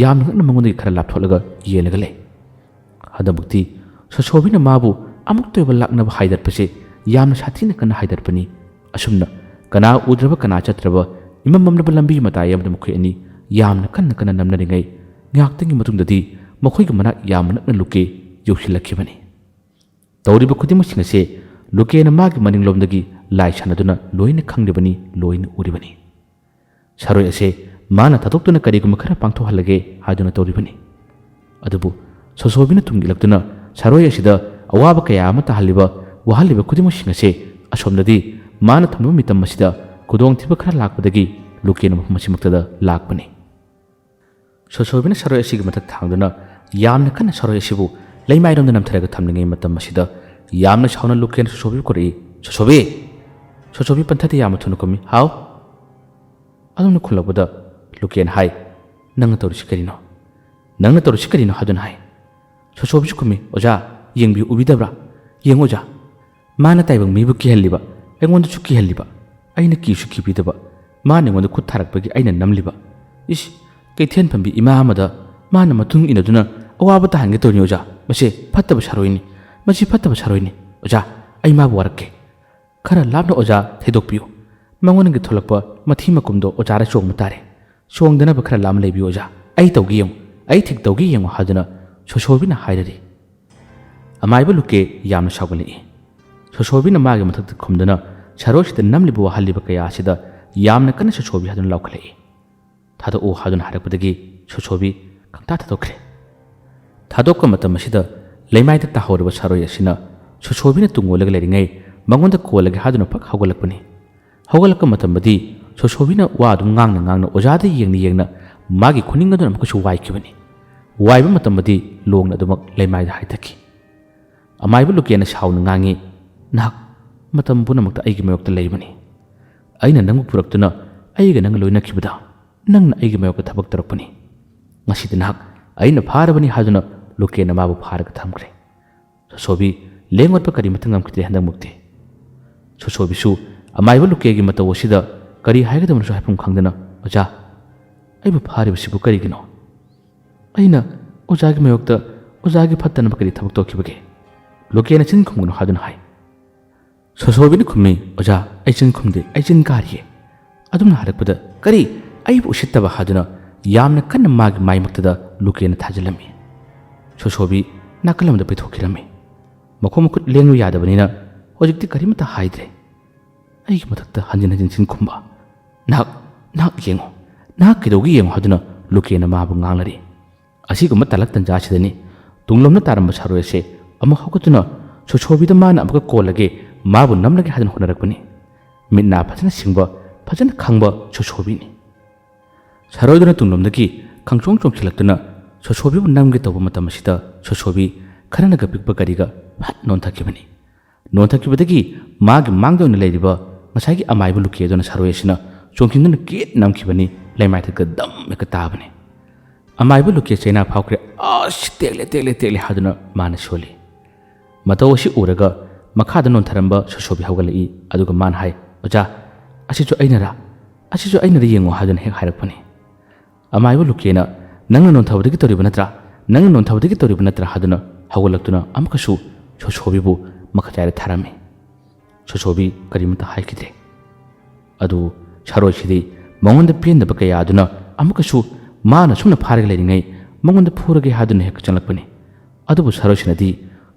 ꯌꯥꯝꯅ ꯉꯛꯅ ꯃꯉꯣꯟꯗꯒꯤ ꯈꯔ ꯂꯥꯞꯊꯣꯛꯂꯒ ꯌꯦꯡꯂꯒ ꯂꯩ ꯍꯟꯗꯛꯃꯛꯇꯤ ꯁꯣꯁꯣꯕꯤꯅ ꯃꯥꯕꯨ ꯑꯃꯨꯛꯇ ꯑꯣꯏꯕ ꯂꯥꯛꯅꯕ ꯍꯥꯏꯗꯠꯄꯁꯤ ꯌꯥꯝꯅ ꯁꯥꯊꯤꯅ ꯀꯟꯅ ꯍꯥꯏꯗꯠꯄꯅꯤ ꯑꯁꯨꯝꯅ ꯀꯅꯥ ꯎꯗ꯭ꯔꯕ ꯀꯅꯥ ꯆꯠꯇ꯭ꯔꯕ ꯏꯃꯝ ꯃꯝꯂꯕ ꯂꯝꯕꯤ ꯃꯇꯥꯏ ꯑꯃꯗ ꯃꯈꯣꯏ ꯑꯅꯤ ꯌꯥꯝꯅ ꯀꯟꯅ ꯅꯝꯅꯔꯤꯉꯩ ꯉꯥꯏꯍꯥꯛꯇꯪꯒꯤ ꯃꯇꯨꯡꯗꯗꯤ ꯃꯈꯣꯏꯒꯤ ꯃꯅꯥꯛ ꯌꯥꯝꯅ ꯅꯛꯅ ꯂꯨꯀꯦ ꯌꯧꯁꯤꯜꯂꯛꯈꯤꯕꯅꯤ ꯇꯧꯔꯤꯕ ꯈꯨꯗꯤꯡꯃꯛꯁꯤꯡ ꯑꯁꯤ ꯂꯨꯀꯦꯅ ꯃꯥꯒꯤ ꯃꯅꯤꯡꯂꯣꯝꯗꯒꯤ ꯂꯥꯏ ꯁꯥꯟꯅꯗꯨꯅ ꯂꯣꯏꯅ ꯈꯪꯂꯤꯕꯅꯤ ꯂꯣꯏꯅ ꯎꯔꯤꯕꯅꯤ ꯁꯥꯔꯣꯏ ꯑꯁꯤ ꯃꯥꯅ ꯊꯥꯗꯣꯛꯇꯨꯅ ꯀꯔꯤꯒꯨꯝꯕ ꯈꯔ ꯄꯥꯡꯊꯣꯛꯍꯜꯂꯒꯦ ꯍꯥꯏꯗꯨꯅ ꯇꯧꯔꯤꯕꯅꯤ ꯑꯗꯨꯕꯨ ꯁꯣꯁꯣꯕꯤꯅ ꯇꯨꯡꯏꯜꯂꯛꯇꯨꯅ ꯁꯥꯔꯣꯏ ꯑꯁꯤꯗ ꯑꯋꯥꯕ ꯀꯌꯥ ꯑꯃ ꯇꯥꯍꯜꯂꯤꯕ ꯋꯥꯍꯜꯂꯤꯕ ꯈꯨꯗꯤꯡꯃꯛꯁꯤꯡ ꯑꯁꯤ ꯑꯁꯣꯝꯗꯗꯤ ꯃꯥꯅ ꯊꯝꯂꯤꯕ ꯃꯤꯇꯝ ꯑꯁꯤꯗ ꯈꯨꯗꯣꯡꯊꯤꯕ ꯈꯔ ꯂꯥꯛꯄꯗꯒꯤ ꯂꯨꯀꯦꯅ ꯃꯐꯝ ꯑꯁꯤꯃꯛꯇꯗ ꯂꯥꯛꯄꯅꯤ ꯁꯣꯁꯣꯕꯤꯅ ꯁꯥꯔꯣꯏ ꯑꯁꯤꯒꯤ ꯃꯊꯛ ꯊꯥꯡꯗꯨꯅ ꯌꯥꯝꯅ ꯀꯟꯅ ꯁꯥꯔꯣꯏ ꯑꯁꯤꯕꯨ ꯂꯩꯃꯥꯏꯔꯣꯝꯗ ꯅꯝꯊꯔꯒ ꯊꯝꯂꯤꯉꯩ ꯃꯇꯝ ꯑꯁꯤꯗ ꯌꯥꯝꯅ ꯁꯥꯎꯅ ꯂꯨꯀꯦꯅ ꯁꯣꯁꯣꯕꯤꯕꯨ ꯀꯧꯔꯛꯏ ꯁꯣꯁꯣꯕꯤ ꯄꯟꯊꯗ ꯌꯥꯝꯅ ꯊꯨꯅ ꯀꯨꯝꯃꯤ ꯍꯥꯎ ꯑꯗꯨꯝꯅ ꯈꯨꯜꯂꯛꯄꯗ ꯂꯨꯀꯦꯅ ꯍꯥꯏ ꯅꯪꯅ ꯇꯧꯔꯤꯁꯤ ꯀꯔꯤꯅꯣ ꯍꯥꯏꯗꯨꯅ ꯍꯥꯏ ꯁꯣꯁꯣꯕꯤꯁꯨ ꯈꯨꯝꯃꯤ ꯑꯣꯖꯥ ꯌꯦꯡꯕꯤꯌꯨ ꯎꯕꯤꯗꯕ꯭ꯔꯥ ꯌꯦꯡꯉꯨ ꯑꯣꯖꯥ ꯃꯥꯅ ꯇꯥꯏꯕꯪ ꯃꯤꯕꯨ ꯀꯤꯍꯜꯂꯤꯕ ꯑꯩꯉꯣꯟꯗꯁꯨ ꯀꯤꯍꯜꯂꯤꯕ ꯑꯩꯅ ꯀꯤꯁꯨ ꯀꯤꯕꯤꯗꯕ ꯃꯥꯅ ꯑꯩꯉꯣꯟꯗ ꯈꯨꯠ ꯊꯥꯔꯛꯄꯒꯤ ꯑꯩꯅ ꯅꯝꯂꯤꯕ ꯀꯩꯊꯦꯜ ꯐꯝꯕꯤ ꯏꯃꯥ ꯑꯃꯗ ꯃꯥꯅ ꯃꯇꯨꯡ ꯏꯟꯅꯗꯨꯅ ꯑꯋꯥꯕ ꯇꯥꯍꯟꯒꯦ ꯇꯧꯔꯤꯅꯤ ꯑꯣꯖꯥ ꯃꯁꯤ ꯐꯠꯇꯕ ꯁꯥꯔꯣꯏꯅꯤ ꯑꯣꯖꯥ ꯑꯩ ꯃꯥꯕꯨ ꯋꯥꯔꯛꯀꯦ ꯈꯔ ꯂꯥꯞꯅ ꯑꯣꯖꯥ ꯊꯩꯗꯣꯛꯄꯤꯌꯨ ꯃꯉꯣꯟꯗꯒꯤ ꯊꯣꯛꯂꯛꯄ ꯃꯊꯤ ꯃꯀꯨꯝꯗꯣ ꯑꯣꯖꯥꯗ ꯆꯣꯡꯕ ꯇꯥꯔꯦ ꯆꯣꯡꯗꯅꯕ ꯈꯔ ꯂꯥꯞꯅ ꯂꯩꯕꯤꯌꯨ ꯑꯣꯖꯥ ꯑꯩ ꯇꯧꯒꯦ ꯌꯦꯡꯉꯨ ꯑꯩ ꯊꯤꯛ ꯇꯧꯒꯦ ꯌꯦꯡꯉꯨ ꯍꯥꯏꯗꯨꯅ ꯁꯣꯁꯣꯕꯤꯅ ꯍꯥꯏꯔꯔꯤ ꯑꯃꯥꯏꯕ ꯂꯨꯀꯦ ꯌꯥꯝꯅ ꯁꯥꯎꯒꯠꯂꯛꯏ ꯁꯣꯁꯣꯕꯤꯅ ꯃꯥꯒꯤ ꯃꯊꯛꯇ ꯈꯨꯝꯗꯨꯅ ꯁꯥꯔꯣꯏꯁꯤꯗ ꯅꯝꯂꯤꯕ ꯋꯥꯍꯜꯂꯤꯕ ꯀꯌꯥ ꯑꯁꯤꯗ ꯌꯥꯝꯅ ꯀꯟꯅ ꯁꯣꯁꯣꯕꯤ ꯍꯥꯏꯗꯨꯅ ꯂꯥꯎꯈꯠꯂꯛꯏ ꯊꯥꯗꯣꯛꯎ ꯍꯥꯏꯗꯨꯅ ꯍꯥꯏꯔꯛꯄꯗꯒꯤ ꯁꯣꯁꯣꯕꯤ ꯈꯪꯇꯥ ꯊꯥꯗꯣꯛꯈ꯭ꯔꯦ ꯊꯥꯗꯣꯛꯄ ꯃꯇꯝ ꯑꯁꯤꯗ ꯂꯩꯃꯥꯏꯗ ꯇꯥꯍꯧꯔꯤꯕ ꯁꯥꯔꯣꯏ ꯑꯁꯤꯅ ꯁꯣꯁꯣꯕꯤꯅ ꯇꯨꯡꯑꯣꯜꯂꯒ ꯂꯩꯔꯤꯉꯩ ꯃꯉꯣꯟꯗ ꯀꯣꯜꯂꯒꯦ ꯍꯥꯏꯗꯨꯅ ꯐꯛ ꯍꯧꯒꯠꯂꯛꯄꯅꯤ ꯍꯧꯒꯠꯂꯛꯄ ꯃꯇꯝꯗꯗꯤ ꯁꯣꯁꯣꯕꯤꯅ ꯋꯥ ꯑꯗꯨꯝ ꯉꯥꯡꯅ ꯑꯣꯖꯥꯗ ꯌꯦꯡꯅ ꯃꯥꯒꯤ ꯈꯨꯅꯤꯡ ꯑꯗꯨꯅ ꯑꯃꯨꯛꯀꯁꯨ ꯋꯥꯏꯈꯤꯕꯅꯤ ꯋꯥꯏꯕ ꯃꯇꯝꯗꯗꯤ ꯂꯣꯡꯅ ꯑꯗꯨꯃꯛ ꯂꯩꯃꯥꯏꯗ ꯍꯥꯏꯊꯈꯤ ꯑꯃꯥꯏꯕ ꯂꯨꯀꯦꯅ ꯁꯥꯎꯅ ꯉꯥꯡꯉꯤ ꯅꯍꯥꯛ ꯃꯇꯝ ꯄꯨꯝꯅꯃꯛꯇ ꯑꯩꯒꯤ ꯃꯥꯌꯣꯛꯇ ꯂꯩꯕꯅꯤ ꯑꯩꯅ ꯅꯪꯕꯨ ꯄꯨꯔꯛꯇꯨꯅ ꯑꯩꯒ ꯅꯪꯒ ꯂꯣꯏꯅꯈꯤꯕꯗ ꯅꯪꯅ ꯑꯩꯒꯤ ꯃꯥꯌꯣꯛꯇ ꯊꯕꯛ ꯇꯧꯔꯛꯄꯅꯤ ꯉꯁꯤꯗꯤ ꯅꯍꯥꯛ ꯑꯩꯅ ꯐꯥꯔꯕꯅꯤ ꯍꯥꯏꯗꯨꯅ ꯂꯨꯀꯦꯅ ꯃꯥꯕꯨ ꯐꯥꯔꯒ ꯊꯝꯈ꯭ꯔꯦ ꯁꯣꯁꯣꯕꯤ ꯂꯦꯡꯑꯣꯠꯄ ꯀꯔꯤꯃꯠꯇ ꯉꯝꯈꯤꯗꯦ ꯍꯟꯗꯛꯃꯛꯇꯤ ꯁꯣꯁꯣꯕꯤꯁꯨ ꯑꯃꯥꯏꯕ ꯂꯨꯀꯦꯒꯤ ꯃꯇꯧ ꯑꯁꯤꯗ ꯀꯔꯤ ꯍꯥꯏꯒꯗꯕꯅꯁꯨ ꯍꯥꯏꯐꯝ ꯈꯪꯗꯅ ꯑꯣꯖꯥ ꯑꯩꯕꯨ ꯐꯥꯔꯤꯕꯁꯤꯕꯨ ꯀꯔꯤꯒꯤꯅꯣ ꯑꯩꯅ ꯑꯣꯖꯥꯒꯤ ꯃꯥꯌꯣꯛꯇ ꯑꯣꯖꯥꯒꯤ ꯐꯠꯇꯅꯕ ꯀꯔꯤ ꯊꯕꯛ ꯇꯧꯈꯤꯕꯒꯦ? ꯂꯨꯀꯦꯅ ꯆꯤꯟ ꯈꯨꯝꯒꯅꯨ ꯍꯥꯏꯗꯨꯅ ꯍꯥꯏ꯫ ꯁꯣꯁꯣꯕꯤꯅ ꯈꯨꯝꯃꯤ, ꯑꯣꯖꯥ ꯑꯩ ꯆꯤꯟ ꯈꯨꯝꯗꯦ, ꯑꯩ ꯆꯤꯟ ꯀꯥꯔꯤꯌꯦ꯫ ꯑꯗꯨꯝꯅ ꯍꯥꯏꯔꯛꯄꯗ ꯀꯔꯤ ꯑꯩꯕꯨ ꯎꯁꯤꯠꯇꯕ ꯍꯥꯏꯗꯨꯅ ꯌꯥꯝꯅ ꯀꯟꯅ ꯃꯥꯒꯤ ꯃꯥꯏꯃꯛꯇꯗ ꯂꯨꯀꯦꯅ ꯊꯥꯖꯤꯜꯂꯝꯃꯤ꯫ ꯁꯣꯁꯣꯕꯤ ꯅꯥꯀꯜ ꯑꯃꯗ ꯄꯩꯊꯣꯛꯈꯤꯔꯝꯃꯤ꯫ ꯃꯈꯣꯡ ꯃꯈꯨꯠ ꯂꯦꯡꯕ ꯌꯥꯗꯕꯅꯤꯅ ꯍꯧꯖꯤꯛꯇꯤ ꯀꯔꯤꯃꯠꯇ ꯍꯥꯏꯗ꯭ꯔꯦ꯫ ꯑꯩꯒꯤ ꯃꯊꯛꯇ ꯍꯟꯖꯤꯟ ꯍꯟꯖꯤꯟ ꯆꯤꯟ ꯈꯨꯝꯕ꯫ ꯅꯍꯥꯛ ꯌꯦꯡꯉꯣ, ꯅꯍꯥꯛ ꯀꯩꯗꯧꯒꯤ ꯌꯦꯡꯉꯣ ꯍꯥꯏꯗꯨꯅ ꯂꯨꯀꯦꯅ ꯃꯥꯕꯨ ꯉꯥꯡꯅꯔꯤ꯫ ꯑꯁꯤꯒꯨꯝꯕ ꯇꯥꯂꯛ ꯇꯟꯖꯥꯁꯤꯗꯅꯤ ꯇꯨꯡꯂꯣꯝꯗ ꯇꯥꯔꯝꯕ ꯁꯥꯔꯣꯏ ꯑꯁꯤ ꯑꯃꯨꯛ ꯍꯧꯒꯠꯇꯨꯅ ꯁꯣꯁꯣꯕꯤꯗ ꯃꯥꯅ ꯑꯃꯨꯛꯀ ꯀꯣꯜꯂꯒꯦ, ꯃꯥꯕꯨ ꯅꯝꯂꯒꯦ ꯍꯥꯏꯗꯨꯅ ꯍꯣꯠꯅꯔꯛꯄꯅꯤ꯫ ꯃꯤꯠ ꯅꯥ ꯐꯖꯅ ꯁꯤꯡꯕ, ꯐꯖꯅ ꯈꯪꯕ ꯁꯣꯁꯣꯕꯤꯅꯤ꯫ ꯁꯥꯔꯣꯏꯗꯨꯅ ꯇꯨꯡꯂꯣꯝꯗꯒꯤ ꯈꯪꯆꯣꯡ ꯆꯣꯡꯁꯤꯜꯂꯛꯇꯨꯅ ꯁꯣꯁꯣꯕꯤꯕꯨ ꯅꯝꯒꯦ ꯇꯧꯕ ꯃꯇꯝ ꯑꯁꯤꯗ ꯁꯣꯁꯣꯕꯤ ꯈꯔꯅꯒ ꯄꯤꯛꯄ ꯒꯥꯔꯤꯒ ꯐꯠ ꯅꯣꯟꯊꯈꯤꯕꯅꯤ꯫ ꯅꯣꯟꯊꯈꯤꯕꯗꯒꯤ ꯃꯥꯒꯤ ꯃꯥꯡꯗ ꯑꯣꯏꯅ ꯂꯩꯔꯤꯕ ꯉꯁꯥꯏꯒꯤ ꯑꯃꯥꯏꯕ ꯂꯨꯀꯦ ꯑꯗꯨꯅ ꯁꯥꯔꯣꯏ ꯑꯁꯤꯅ ꯆꯣꯡꯁꯤꯟꯗꯨꯅ ꯀꯦꯠ ꯅꯝꯈꯤꯕꯅꯤ꯫ ꯂꯩꯃꯥꯏꯊꯛꯇ ꯗꯝ ꯍꯦꯛꯇ ꯇꯥꯕꯅꯤ꯫ ꯑꯃꯥꯏꯕ ꯂꯨꯀꯦ ꯆꯩꯅꯥ ꯐꯥꯎꯈ꯭ꯔꯦ꯫ ꯑꯁ ꯇꯦꯛꯂꯦ ꯍꯥꯏꯗꯨꯅ ꯃꯥꯅ ꯁꯣꯜꯂꯤ꯫ ꯃꯇꯧ ꯑꯁꯤ ꯎꯔꯒ ꯃꯈꯥꯗ ꯅꯣꯟꯊꯔꯝꯕ ꯁꯣꯁꯣꯕꯤ ꯍꯧꯒꯠꯂꯛꯏ꯫ ꯑꯗꯨꯒ ꯃꯥꯅ ꯍꯥꯏ, ꯑꯣꯖꯥ ꯑꯁꯤꯁꯨ ꯑꯩꯅꯔ ꯌꯦꯡꯉꯣ ꯍꯥꯏꯗꯨꯅ ꯍꯦꯛ ꯍꯥꯏꯔꯛꯄꯅꯤ꯫ ꯑꯃꯥꯏꯕ ꯂꯨꯀꯦꯅ ꯅꯪꯅ ꯅꯣꯟꯊꯕꯗꯒꯤ ꯇꯧꯔꯤꯕ ꯅꯠꯇ꯭ꯔꯥ ꯍꯥꯏꯗꯨꯅ ꯍꯧꯒꯠꯂꯛꯇꯨꯅ ꯑꯃꯨꯛꯀꯁꯨ ꯁꯣꯁꯣꯕꯤꯕꯨ ꯃꯈꯆꯥꯏꯗ ꯊꯥꯔꯝꯃꯤ꯫ ꯁꯣꯁꯣꯕꯤ ꯀꯔꯤꯃꯠꯇ ꯍꯥꯏꯈꯤꯗ꯭ꯔꯦ꯫ ꯑꯗꯨ ꯁꯥꯔꯣꯏꯁꯤꯗꯤ ꯃꯉꯣꯟꯗ ꯄꯦꯟꯗꯕ ꯀꯌꯥ ꯑꯗꯨꯅ ꯑꯃꯨꯛꯀꯁꯨ ꯃꯥꯅ ꯁꯨꯝꯅ ꯐꯥꯔꯒ ꯂꯩꯔꯤꯉꯩ ꯃꯉꯣꯟꯗ ꯐꯨꯔꯒꯦ ꯍꯥꯏꯗꯨꯅ ꯍꯦꯛ ꯆꯪꯂꯛꯄꯅꯤ꯫ ꯑꯗꯨꯕꯨ ꯁꯥꯔꯣꯏꯁꯤꯅꯗꯤ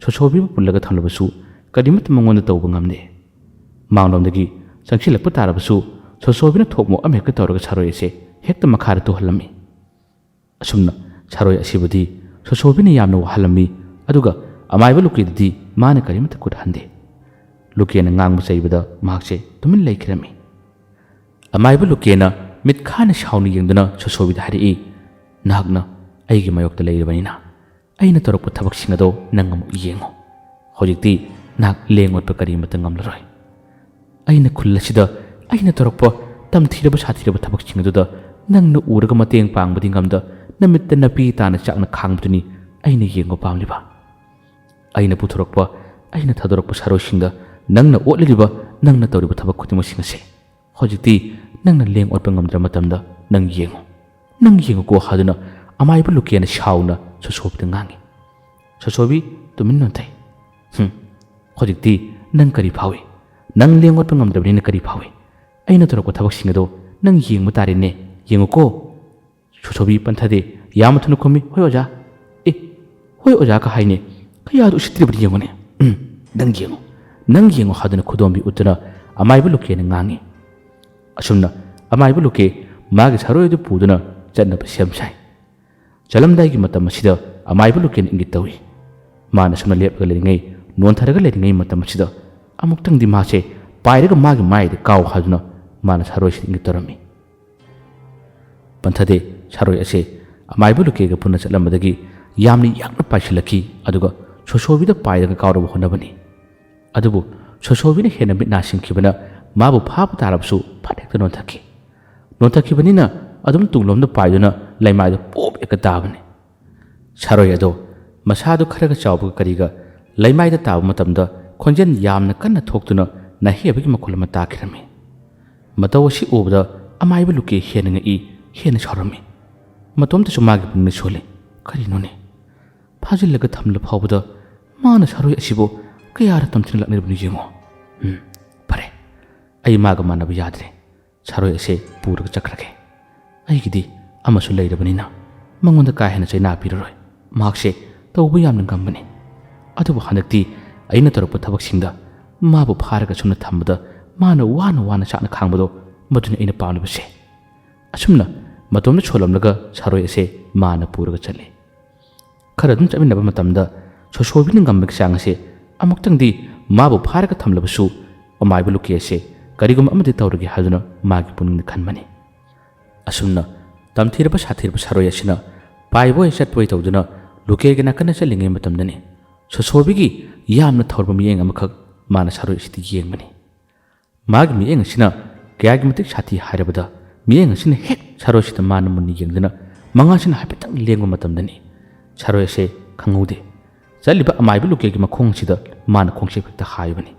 ꯁꯣꯁꯣꯕꯤꯕꯨ ꯄꯨꯜꯂꯒ ꯊꯝꯂꯕꯁꯨ ꯀꯔꯤꯃꯠꯇ ꯃꯉꯣꯟꯗ ꯇꯧꯕ ꯉꯝꯗꯦ꯫ ꯃꯥꯡꯂꯣꯝꯗꯒꯤ ꯆꯪꯁꯤꯜꯂꯛꯄ ꯇꯥꯔꯕꯁꯨ ꯁꯣꯁꯣꯕꯤꯅ ꯊꯣꯛꯃꯣꯛ ꯑꯃ ꯍꯦꯛꯇ ꯇꯧꯔꯒ ꯁꯥꯔꯣꯏ ꯑꯁꯤ ꯍꯦꯛꯇ ꯃꯈꯥꯗ ꯇꯨꯍꯜꯂꯝꯃꯤ꯫ ꯑꯁꯨꯝꯅ ꯁꯥꯔꯣꯏ ꯑꯁꯤꯕꯨꯗꯤ ꯁꯣꯁꯣꯕꯤꯅ ꯌꯥꯝꯅ ꯋꯥꯍꯜꯂꯝꯃꯤ꯫ ꯑꯗꯨꯒ ꯑꯃꯥꯏꯕ ꯂꯨꯀꯦꯗꯗꯤ ꯃꯥꯅ ꯀꯔꯤꯃꯠꯇ ꯈꯨꯠꯍꯟꯗꯦ꯫ ꯂꯨꯀꯦꯅ ꯉꯥꯡꯕ ꯆꯩꯕꯗ ꯃꯍꯥꯛꯁꯦ ꯇꯨꯃꯤꯟ ꯂꯩꯈꯤꯔꯝꯃꯤ꯫ ꯑꯃꯥꯏꯕ ꯂꯨꯀꯦꯅ ꯃꯤꯠ ꯈꯥꯅ ꯁꯥꯎꯅ ꯌꯦꯡꯗꯨꯅ ꯁꯣꯁꯣꯕꯤꯗ ꯍꯥꯏꯔꯛꯏ, ꯅꯍꯥꯛꯅ ꯑꯩꯒꯤ ꯃꯥꯌꯣꯛꯇ ꯂꯩꯔꯕꯅꯤꯅ ꯑꯩꯅ ꯇꯧꯔꯛꯄ ꯊꯕꯛꯁꯤꯡ ꯑꯗꯣ ꯅꯪ ꯑꯃꯨꯛ ꯌꯦꯡꯉꯣ꯫ ꯍꯧꯖꯤꯛꯇꯤ ꯅꯍꯥꯛ ꯂꯦꯡ-ꯑꯣꯠꯄ ꯀꯔꯤꯃꯠꯇ ꯉꯝꯂꯔꯣꯏ꯫ ꯑꯩꯅ ꯈꯨꯜ ꯑꯁꯤꯗ ꯑꯩꯅ ꯇꯧꯔꯛꯄ ꯇꯝꯊꯤꯔꯕ ꯁꯥꯊꯤꯔꯕ ꯊꯕꯛꯁꯤꯡ ꯑꯗꯨꯗ ꯅꯪꯅ ꯎꯔꯒ ꯃꯇꯦꯡ ꯄꯥꯡꯕꯗꯤ ꯉꯝꯗ ꯅꯃꯤꯠꯇ ꯅꯄꯤ ꯇꯥꯅ ꯆꯥꯛꯅ ꯈꯥꯡꯕꯗꯨꯅꯤ ꯑꯩꯅ ꯌꯦꯡꯕ ꯄꯥꯝꯂꯤꯕ꯫ ꯑꯩꯅ ꯄꯨꯊꯣꯔꯛꯄ, ꯑꯩꯅ ꯊꯥꯗꯣꯔꯛꯄ ꯁꯥꯔꯣꯏꯁꯤꯡꯗ ꯅꯪꯅ ꯑꯣꯠꯂꯤꯕ, ꯅꯪꯅ ꯇꯧꯔꯤꯕ ꯊꯕꯛ ꯈꯨꯗꯤꯡꯃꯛꯁꯤꯡ ꯑꯁꯤ ꯍꯧꯖꯤꯛꯇꯤ ꯅꯪꯅ ꯂꯦꯡ-ꯑꯣꯠꯄ ꯉꯝꯗ꯭ꯔꯕ ꯃꯇꯝꯗ ꯅꯪ ꯌꯦꯡꯉꯨꯀꯣ ꯍꯥꯏꯗꯨꯅ ꯑꯃꯥꯏꯕ ꯂꯨꯀꯦꯅ ꯁꯥꯎꯅ ꯁꯣꯁꯣꯕꯤꯗ ꯉꯥꯡꯉꯤ꯫ ꯁꯣꯁꯣꯕꯤ ꯇꯨꯃꯤꯟ ꯅꯣꯟꯊꯩ꯫ ꯍꯧꯖꯤꯛꯇꯤ ꯅꯪ ꯀꯔꯤ ꯐꯥꯎꯏ? ꯅꯪ ꯂꯦꯡ-ꯑꯣꯠꯄ ꯉꯝꯗ꯭ꯔꯕꯅꯤꯅ ꯀꯔꯤ ꯐꯥꯎꯏ? ꯑꯩꯅ ꯇꯧꯔꯛꯄ ꯊꯕꯛꯁꯤꯡ ꯑꯗꯣ ꯅꯪ ꯌꯦꯡꯕ ꯇꯥꯔꯦꯅꯦ, ꯌꯦꯡꯉꯨꯀꯣ꯫ ꯁꯣꯁꯣꯕꯤ ꯄꯟꯊꯗꯦ, ꯌꯥꯝꯅ ꯊꯨꯅ ꯈꯨꯝꯃꯤ, ꯍꯣꯏ ꯑꯣꯖꯥ꯫ ꯍꯣꯏ ꯑꯣꯖꯥꯒ ꯍꯥꯏꯅꯦ, ꯀꯌꯥꯗ ꯎꯁꯤꯠꯇ꯭ꯔꯤꯕꯅꯤ ꯌꯦꯡꯉꯨꯅꯦ꯫ ꯅꯪ ꯌꯦꯡꯉꯣ ꯍꯥꯏꯗꯨꯅ ꯈꯨꯗꯣꯝꯕꯤ ꯎꯠꯇꯨꯅ ꯑꯃꯥꯏꯕ ꯂꯨꯀꯦꯅ ꯉꯥꯡꯉꯤ꯫ ꯑꯁꯨꯝꯅ ꯑꯃꯥꯏꯕ ꯂꯨꯀꯦ ꯃꯥꯒꯤ ꯁꯥꯔꯣꯏ ꯑꯗꯨ ꯄꯨꯗꯨꯅ ꯆꯠꯅꯕ ꯁꯦꯝ ꯁꯥꯏ꯫ ꯆꯠꯂꯝꯗꯥꯏꯒꯤ ꯃꯇꯝ ꯑꯁꯤꯗ ꯑꯃꯥꯏꯕ ꯂꯨꯀꯦꯅ ꯏꯪꯒꯤꯠ ꯇꯧꯏ꯫ ꯃꯥꯅ ꯁꯨꯝꯅ ꯂꯦꯞꯂꯒ ꯂꯩꯔꯤꯉꯩ, ꯅꯣꯟꯊꯔꯒ ꯂꯩꯔꯤꯉꯩ ꯃꯇꯝ ꯑꯁꯤꯗ ꯑꯃꯨꯛꯇꯪꯗꯤ ꯃꯥꯁꯦ ꯄꯥꯏꯔꯒ ꯃꯥꯒꯤ ꯃꯥꯏꯗ ꯀꯥꯎ ꯍꯥꯏꯗꯨꯅ ꯃꯥꯅ ꯁꯥꯔꯣꯏꯁꯤꯗ ꯏꯪꯒꯤꯠ ꯇꯧꯔꯝꯃꯤ꯫ ꯄꯟꯊꯗꯦ ꯁꯥꯔꯣꯏ ꯑꯁꯤ ꯑꯃꯥꯏꯕ ꯂꯨꯀꯦꯒ ꯄꯨꯟꯅ ꯆꯠꯂꯝꯕꯗꯒꯤ ꯌꯥꯝꯅ ꯌꯥꯡꯅ ꯄꯥꯏꯁꯤꯜꯂꯛꯈꯤ꯫ ꯑꯗꯨꯒ ꯁꯣꯁꯣꯕꯤꯗ ꯄꯥꯏꯔꯒ ꯀꯥꯎꯔꯕ ꯍꯣꯠꯅꯕꯅꯤ꯫ ꯑꯗꯨꯕꯨ ꯁꯣꯁꯣꯕꯤꯅ ꯍꯦꯟꯅ ꯃꯤꯠ ꯅꯥ ꯁꯤꯡꯈꯤꯕꯅ ꯃꯥꯕꯨ ꯐꯥꯕ ꯇꯥꯔꯕꯁꯨ ꯐꯠ ꯍꯦꯛꯇ ꯅꯣꯟꯊꯈꯤꯕꯅꯤꯅ ꯑꯗꯨꯝ ꯇꯨꯡꯂꯣꯝꯗ ꯄꯥꯏꯗꯨꯅ ꯂꯩꯃꯥꯏꯗ ꯄꯣꯞ ꯍꯦꯛꯇ ꯇꯥꯕꯅꯤ꯫ ꯁꯥꯔꯣꯏ ꯑꯗꯣ ꯃꯁꯥꯗꯨ ꯈꯔꯒ ꯆꯥꯎꯕꯒ ꯀꯔꯤꯒ ꯂꯩꯃꯥꯏꯗ ꯇꯥꯕ ꯃꯇꯝꯗ ꯈꯣꯟꯖꯦꯜ ꯌꯥꯝꯅ ꯀꯟꯅ ꯊꯣꯛꯇꯨꯅ ꯅꯥꯍꯦꯕꯒꯤ ꯃꯈꯣꯜ ꯑꯃ ꯇꯥꯈꯤꯔꯝꯃꯤ꯫ ꯃꯇꯧ ꯑꯁꯤ ꯎꯕꯗ ꯑꯃꯥꯏꯕ ꯂꯨꯀꯦ ꯍꯦꯟꯅ ꯉꯛꯏ, ꯍꯦꯟꯅ ꯁꯥꯎꯔꯝꯃꯤ꯫ ꯃꯇꯣꯝꯇꯁꯨ ꯃꯥꯒꯤ ꯄꯨꯛꯅꯤꯡ ꯁꯣꯜꯂꯤ꯫ ꯀꯔꯤꯅꯣꯅꯦ, ꯐꯥꯖꯤꯜꯂꯒ ꯊꯝꯂ ꯐꯥꯎꯕꯗ ꯃꯥꯅ ꯁꯥꯔꯣꯏ ꯑꯁꯤꯕꯨ ꯀꯌꯥꯔ ꯇꯝꯊꯤꯅ ꯂꯥꯛꯅꯔꯤꯕꯅꯣ ꯌꯦꯡꯉꯣ꯫ ꯐꯔꯦ, ꯑꯩ ꯃꯥꯒ ꯃꯥꯟꯅꯕ ꯌꯥꯗ꯭ꯔꯦ꯫ ꯁꯥꯔꯣꯏ ꯑꯁꯤ ꯄꯨꯔꯒ ꯆꯠꯈ꯭ꯔꯒꯦ꯫ ꯑꯩꯒꯤꯗꯤ ꯑꯃꯁꯨ ꯂꯩꯔꯕꯅꯤꯅ ꯃꯉꯣꯟꯗ ꯀꯥ ꯍꯦꯟꯅ ꯆꯩꯅꯥ ꯄꯤꯔꯔꯣꯏ꯫ ꯃꯍꯥꯛꯁꯦ ꯇꯧꯕ ꯌꯥꯝꯅ ꯉꯝꯕꯅꯤ꯫ ꯑꯗꯨꯕꯨ ꯍꯟꯗꯛꯇꯤ ꯑꯩꯅ ꯇꯧꯔꯛꯄ ꯊꯕꯛꯁꯤꯡꯗ ꯃꯥꯕꯨ ꯐꯥꯔꯒ ꯁꯨꯝꯅ ꯊꯝꯕꯗ ꯃꯥꯅ ꯋꯥꯅ ꯆꯥꯛꯅ ꯈꯥꯡꯕꯗꯣ, ꯃꯗꯨꯅꯤ ꯑꯩꯅ ꯄꯥꯝꯂꯤꯕꯁꯦ꯫ ꯑꯁꯨꯝꯅ ꯃꯇꯣꯝꯗ ꯁꯣꯜꯂꯝꯂꯒ ꯁꯥꯔꯣꯏ ꯑꯁꯤ ꯃꯥꯅ ꯄꯨꯔꯒ ꯆꯠꯂꯤ꯫ ꯈꯔ ꯑꯗꯨꯝ ꯆꯠꯃꯤꯟꯅꯕ ꯃꯇꯝꯗ ꯁꯣꯁꯣꯕꯤꯅ ꯉꯝꯕꯒꯤ ꯆꯥꯡ ꯑꯁꯤ ꯑꯃꯨꯛꯇꯪꯗꯤ ꯃꯥꯕꯨ ꯐꯥꯔꯒ ꯊꯝꯂꯕꯁꯨ ꯑꯃꯥꯏꯕ ꯂꯨꯀꯦ ꯑꯁꯤ ꯀꯔꯤꯒꯨꯝꯕ ꯑꯃꯗꯤ ꯇꯧꯔꯒꯦ ꯍꯥꯏꯗꯨꯅ ꯃꯥꯒꯤ ꯄꯨꯛꯅꯤꯡꯗ ꯈꯟꯕꯅꯤ꯫ ꯑꯁꯨꯝꯅ ꯇꯝꯊꯤꯔꯕ ꯁꯥꯊꯤꯔꯕ ꯁꯥꯔꯣꯏ ꯑꯁꯤꯅ ꯄꯥꯏꯕꯣꯏ ꯆꯠꯄꯣꯏ ꯇꯧꯗꯨꯅ ꯂꯨꯀꯦꯒꯤ ꯅꯥꯀꯟꯗ ꯆꯠꯂꯤꯉꯩ ꯃꯇꯝꯗꯅꯤ ꯁꯣꯁꯣꯕꯤꯒꯤ ꯌꯥꯝꯅ ꯊꯧꯔꯕ ꯃꯤꯠꯌꯦꯡ ꯑꯃꯈꯛ ꯃꯥꯅ ꯁꯥꯔꯣꯏ ꯑꯁꯤꯗ ꯌꯦꯡꯕꯅꯤ꯫ ꯃꯥꯒꯤ ꯃꯤꯠꯌꯦꯡ ꯑꯁꯤꯅ ꯀꯌꯥꯒꯤ ꯃꯇꯤꯛ ꯁꯥꯊꯤ ꯍꯥꯏꯔꯕꯗ ꯃꯤꯠꯌꯦꯡ ꯑꯁꯤꯅ ꯍꯦꯛ ꯁꯥꯔꯣꯏꯁꯤꯗ ꯃꯥꯅ ꯃꯨꯟꯅ ꯌꯦꯡꯗꯨꯅ ꯃꯉꯥꯁꯤꯅ ꯍꯥꯏꯐꯦꯠꯇꯪ ꯂꯦꯡꯕ ꯃꯇꯝꯗꯅꯤ ꯁꯥꯔꯣꯏ ꯑꯁꯤ ꯈꯪꯍꯧꯗꯦ ꯆꯠꯂꯤꯕ ꯑꯃꯥꯏꯕ ꯂꯨꯀꯦꯒꯤ ꯃꯈꯣꯡ ꯑꯁꯤꯗ ꯃꯥꯅ ꯈꯣꯡꯆꯦꯞ ꯍꯦꯛꯇ ꯍꯥꯏꯕꯅꯤ꯫